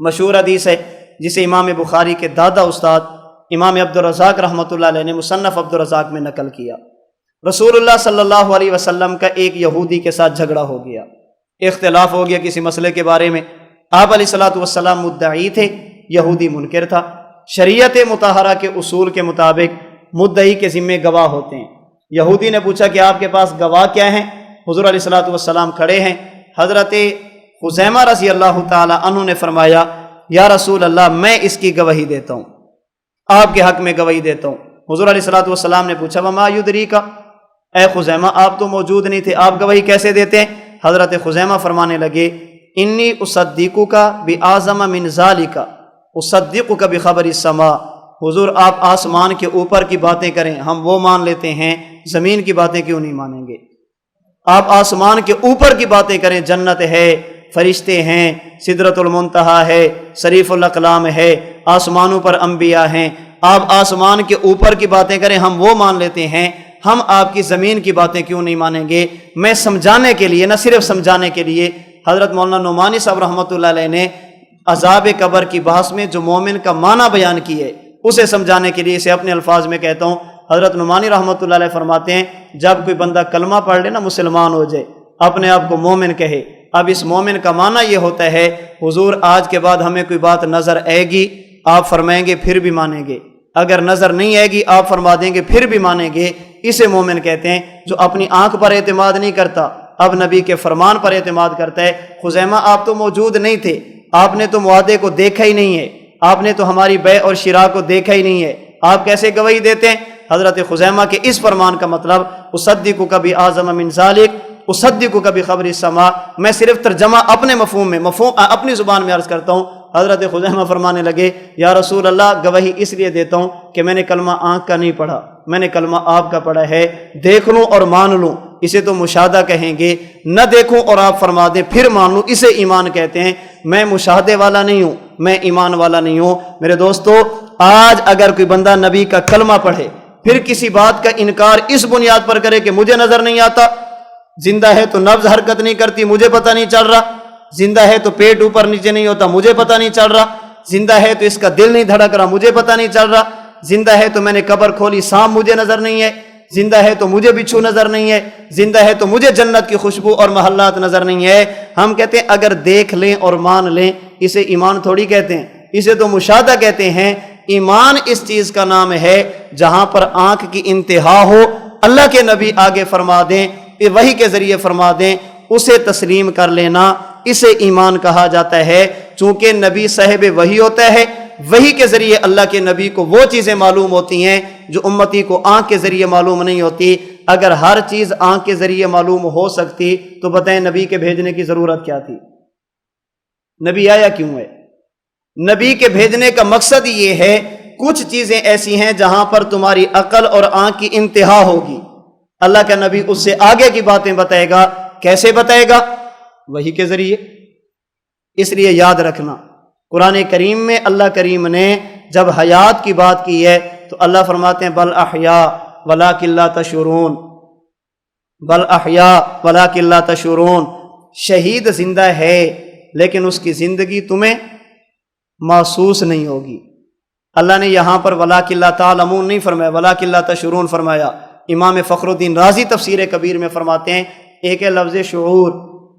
مشہور حدیث ہے، جسے امام بخاری کے دادا استاد امام عبدالرزاق رحمۃ اللہ علیہ نے مصنف عبدالرزاق میں نقل کیا۔ رسول اللہ صلی اللہ علیہ وسلم کا ایک یہودی کے ساتھ جھگڑا ہو گیا، اختلاف ہو گیا کسی مسئلے کے بارے میں۔ آپ علیہ الصلوۃ والسلام مدعی تھے، یہودی منکر تھا۔ شریعت مطہرہ کے اصول کے مطابق مدعی کے ذمے گواہ ہوتے ہیں۔ یہودی نے پوچھا کہ آپ کے پاس گواہ کیا ہیں؟ حضور علیہ الصلوۃ والسلام کھڑے ہیں۔ حضرت خزیمہ رضی اللہ تعالی عنہ نے فرمایا، یا رسول اللہ، میں اس کی گواہی دیتا ہوں، آپ کے حق میں گواہی دیتا ہوں۔ حضور علیہ الصلوۃ والسلام نے پوچھا، وما یدریک، اے خزیمہ آپ تو موجود نہیں تھے، آپ گواہی کیسے دیتے ہیں؟ حضرت خزیمہ فرمانے لگے، انی اصدقک باعظم من ذلک، اصدقک بخبر السماء، حضور آپ آسمان کے اوپر کی باتیں کریں ہم وہ مان لیتے ہیں، زمین کی باتیں کیوں نہیں مانیں گے؟ آپ آسمان کے اوپر کی باتیں کریں، جنت ہے، فرشتے ہیں، سدرۃ المنتہا ہے، صریف الاقلام ہے، آسمانوں پر انبیاء ہیں، آپ آسمان کے اوپر کی باتیں کریں ہم وہ مان لیتے ہیں، ہم آپ کی زمین کی باتیں کیوں نہیں مانیں گے؟ میں سمجھانے کے لیے، نہ صرف سمجھانے کے لیے، حضرت مولانا نعمانی صاحب رحمۃ اللہ علیہ نے عذاب قبر کی بحث میں جو مومن کا معنی بیان کی ہے اسے سمجھانے کے لیے اسے اپنے الفاظ میں کہتا ہوں۔ حضرت نعمانی رحمۃ اللہ علیہ فرماتے ہیں، جب کوئی بندہ کلمہ پڑھ لے نا، مسلمان ہو جائے، اپنے آپ کو مومن کہے، اب اس مومن کا معنی یہ ہوتا ہے حضور آج کے بعد ہمیں کوئی بات نظر آئے گی آپ فرمائیں گے پھر بھی مانیں گے، اگر نظر نہیں آئے گی آپ فرما دیں گے پھر بھی مانیں گے۔ اسے مومن کہتے ہیں جو اپنی آنکھ پر اعتماد نہیں کرتا، اب نبی کے فرمان پر اعتماد کرتا ہے۔ خزیمہ آپ تو موجود نہیں تھے، آپ نے تو معاہدے کو دیکھا ہی نہیں ہے، آپ نے تو ہماری بیع اور شراء کو دیکھا ہی نہیں ہے، آپ کیسے گواہی دیتے ہیں؟ حضرت خزیمہ کے اس فرمان کا مطلب اصدقک باعظم من ذلک، اصدقک بخبر السماء، میں صرف ترجمہ اپنے مفہوم میں اپنی زبان میں عرض کرتا ہوں۔ حضرت خزیمہ فرمانے لگے یا رسول اللہ گواہی اس لیے دیتا ہوں کہ میں نے کلمہ آنکھ کا نہیں پڑھا، میں نے کلمہ آپ کا پڑھا ہے، دیکھ لوں اور مان لوں اسے تو مشاہدہ کہیں گے، نہ دیکھوں اور آپ فرما دیں پھر مان لوں اسے ایمان کہتے ہیں۔ میں مشاہدے والا نہیں ہوں، میں ایمان والا نہیں ہوں۔ میرے دوستو، آج اگر کوئی بندہ نبی کا کلمہ پڑھے پھر کسی بات کا انکار اس بنیاد پر کرے کہ مجھے نظر نہیں آتا، زندہ ہے تو نبض حرکت نہیں کرتی مجھے پتہ نہیں چل رہا، زندہ ہے تو پیٹ اوپر نیچے نہیں ہوتا مجھے پتہ نہیں چل رہا، زندہ ہے تو اس کا دل نہیں دھڑک رہا مجھے پتہ نہیں چل رہا، زندہ ہے تو میں نے قبر کھولی سانپ مجھے نظر نہیں ہے، زندہ ہے تو مجھے بچھو نظر نہیں ہے، زندہ ہے تو مجھے جنت کی خوشبو اور محلات نظر نہیں ہے۔ ہم کہتے ہیں اگر دیکھ لیں اور مان لیں اسے ایمان تھوڑی کہتے ہیں، اسے تو مشاہدہ کہتے ہیں۔ ایمان اس چیز کا نام ہے جہاں پر آنکھ کی انتہا ہو، اللہ کے نبی آگے فرما دیں، وحی کے ذریعے فرما دیں، اسے تسلیم کر لینا، اسے ایمان کہا جاتا ہے۔ چونکہ نبی صاحب وحی ہوتا ہے، وحی کے ذریعے اللہ کے نبی کو وہ چیزیں معلوم ہوتی ہیں جو امتی کو آنکھ کے ذریعے معلوم نہیں ہوتی۔ اگر ہر چیز آنکھ کے ذریعے معلوم ہو سکتی تو بتائیں نبی کے بھیجنے کی ضرورت کیا تھی؟ نبی آیا کیوں ہے؟ نبی کے بھیجنے کا مقصد یہ ہے کچھ چیزیں ایسی ہیں جہاں پر تمہاری عقل اور آنکھ کی انتہا ہوگی، اللہ کا نبی اس سے آگے کی باتیں بتائے گا۔ کیسے بتائے گا؟ وحی کے ذریعے۔ اس لیے یاد رکھنا قرآن کریم میں اللہ کریم نے جب حیات کی بات کی ہے تو اللہ فرماتے ہیں بل احیاء ولکن لا تشعرون، بل احیاء ولکن لا تشعرون، شہید زندہ ہے لیکن اس کی زندگی تمہیں محسوس نہیں ہوگی۔ اللہ نے یہاں پر ولکن لا تعلمون نہیں فرمایا، ولکن لا تشعرون فرمایا۔ امام فخر الدین رازی تفسیر کبیر میں فرماتے ہیں ایک ہے لفظ شعور،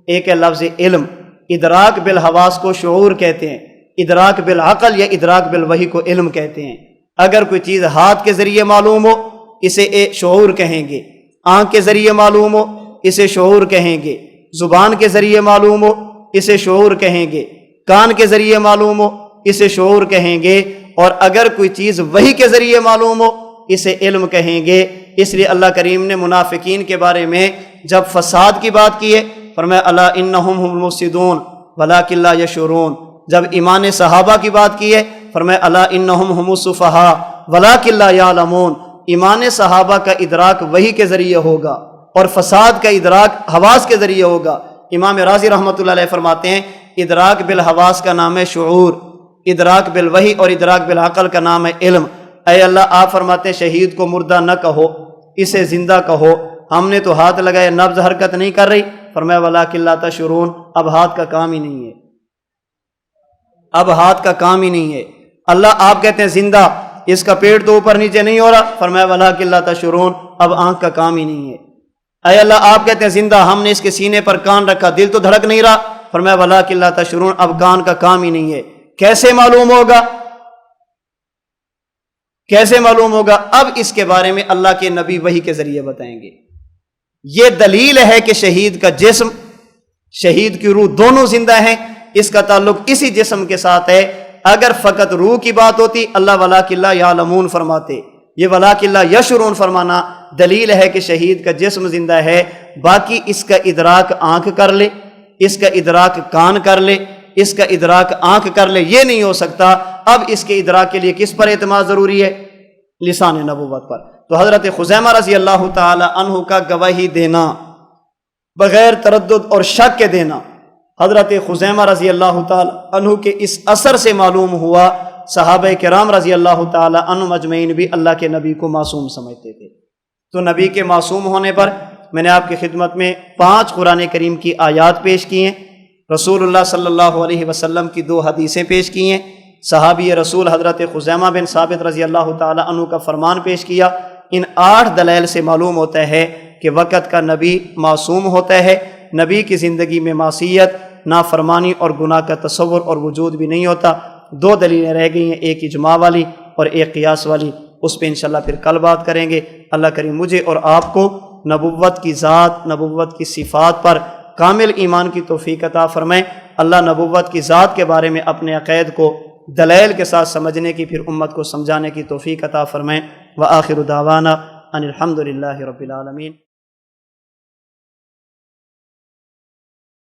ایک ہے لفظ علم۔ ادراک بالحواس کو شعور کہتے ہیں، ادراک بالعقل یا ادراک بالوحی کو علم کہتے ہیں۔ اگر کوئی چیز ہاتھ کے ذریعے معلوم ہو اسے شعور کہیں گے، آنکھ کے ذریعے معلوم ہو اسے شعور کہیں گے، زبان کے ذریعے معلوم ہو اسے شعور کہیں گے، کان کے ذریعے معلوم ہو اسے شعور کہیں گے، اور اگر کوئی چیز وحی کے ذریعے معلوم ہو اسے علم کہیں گے۔ اس لیے اللہ کریم نے منافقین کے بارے میں جب فساد کی بات کی ہے فرمایا الا انہم هم المفسدون ولکن لا یشعرون۔ جب ایمان صحابہ کی بات کی ہے فرمایا الا انہم هم السفہاء ولکن لا یعلمون۔ ایمان صحابہ کا ادراک وحی کے ذریعے ہوگا اور فساد کا ادراک حواس کے ذریعے ہوگا۔ امام رازی رحمۃ اللہ علیہ فرماتے ہیں ادراک بالحواس کا نام ہے شعور، ادراک بالوحی اور ادراک بالعقل کا نام ہے علم۔ اے اللہ آپ فرماتے ہیں شہید کو مردہ نہ کہو اسے زندہ کہو، ہم نے تو ہاتھ لگائے نبض حرکت نہیں کر رہی، فرمایا ولکن لا تشعرون، اب ہاتھ کا کام ہی نہیں ہے، اب ہاتھ کا کام ہی نہیں ہے۔ اللہ آپ کہتے ہیں زندہ، اس کا پیٹ تو اوپر نیچے نہیں ہو رہا، فرمایا ولکن لا تشعرون، اب آنکھ کا کام ہی نہیں ہے۔ اے اللہ آپ کہتے ہیں زندہ، ہم نے اس کے سینے پر کان رکھا دل تو دھڑک نہیں رہا، فرمایا ولکن لا تشعرون، اب کان کا کام ہی نہیں ہے۔ کیسے معلوم ہوگا؟ کیسے معلوم ہوگا؟ اب اس کے بارے میں اللہ کے نبی وحی کے ذریعے بتائیں گے۔ یہ دلیل ہے کہ شہید کا جسم، شہید کی روح دونوں زندہ ہیں، اس کا تعلق اسی جسم کے ساتھ ہے۔ اگر فقط روح کی بات ہوتی اللہ ولکن لا یعلمون فرماتے، یہ ولکن لا یشعرون فرمانا دلیل ہے کہ شہید کا جسم زندہ ہے۔ باقی اس کا ادراک آنکھ کر لے، اس کا ادراک کان کر لے، اس کا ادراک آنکھ کر لے، یہ نہیں ہو سکتا۔ اب اس کے ادراک کے لیے کس پر اعتماد ضروری ہے؟ لسان نبوت پر۔ تو حضرت خزیمہ رضی اللہ تعالی عنہ کا گواہی دینا بغیر تردد اور شک کے دینا، حضرت خزیمہ رضی اللہ تعالی عنہ کے اس اثر سے معلوم ہوا۔ صحابہ کرام رضی اللہ تعالی عنہ مجمعین بھی اللہ کے نبی کو معصوم سمجھتے تھے۔ تو نبی کے معصوم ہونے پر میں نے آپ کی خدمت میں 5 قرآن کریم کی آیات پیش کی ہیں، رسول اللہ صلی اللہ علیہ وسلم کی 2 حدیثیں پیش کی ہیں، صحابی رسول حضرت خزیمہ بن ثابت رضی اللہ تعالی عنہ کا فرمان پیش کیا۔ ان 8 دلائل سے معلوم ہوتا ہے کہ وقت کا نبی معصوم ہوتا ہے، نبی کی زندگی میں معصیت نافرمانی اور گناہ کا تصور اور وجود بھی نہیں ہوتا۔ 2 دلیلیں رہ گئی ہیں، ایک اجماع والی اور ایک قیاس والی، اس پہ انشاءاللہ پھر کل بات کریں گے۔ اللہ کریم مجھے اور آپ کو نبوت کی ذات، نبوت کی صفات پر کامل ایمان کی توفیق عطا فرمائے۔ اللہ نبوت کی ذات کے بارے میں اپنے عقائد کو دلائل کے ساتھ سمجھنے کی، پھر امت کو سمجھانے کی توفیق عطا فرمائے۔ وآخر دعوانا ان الحمد للہ رب العالمین۔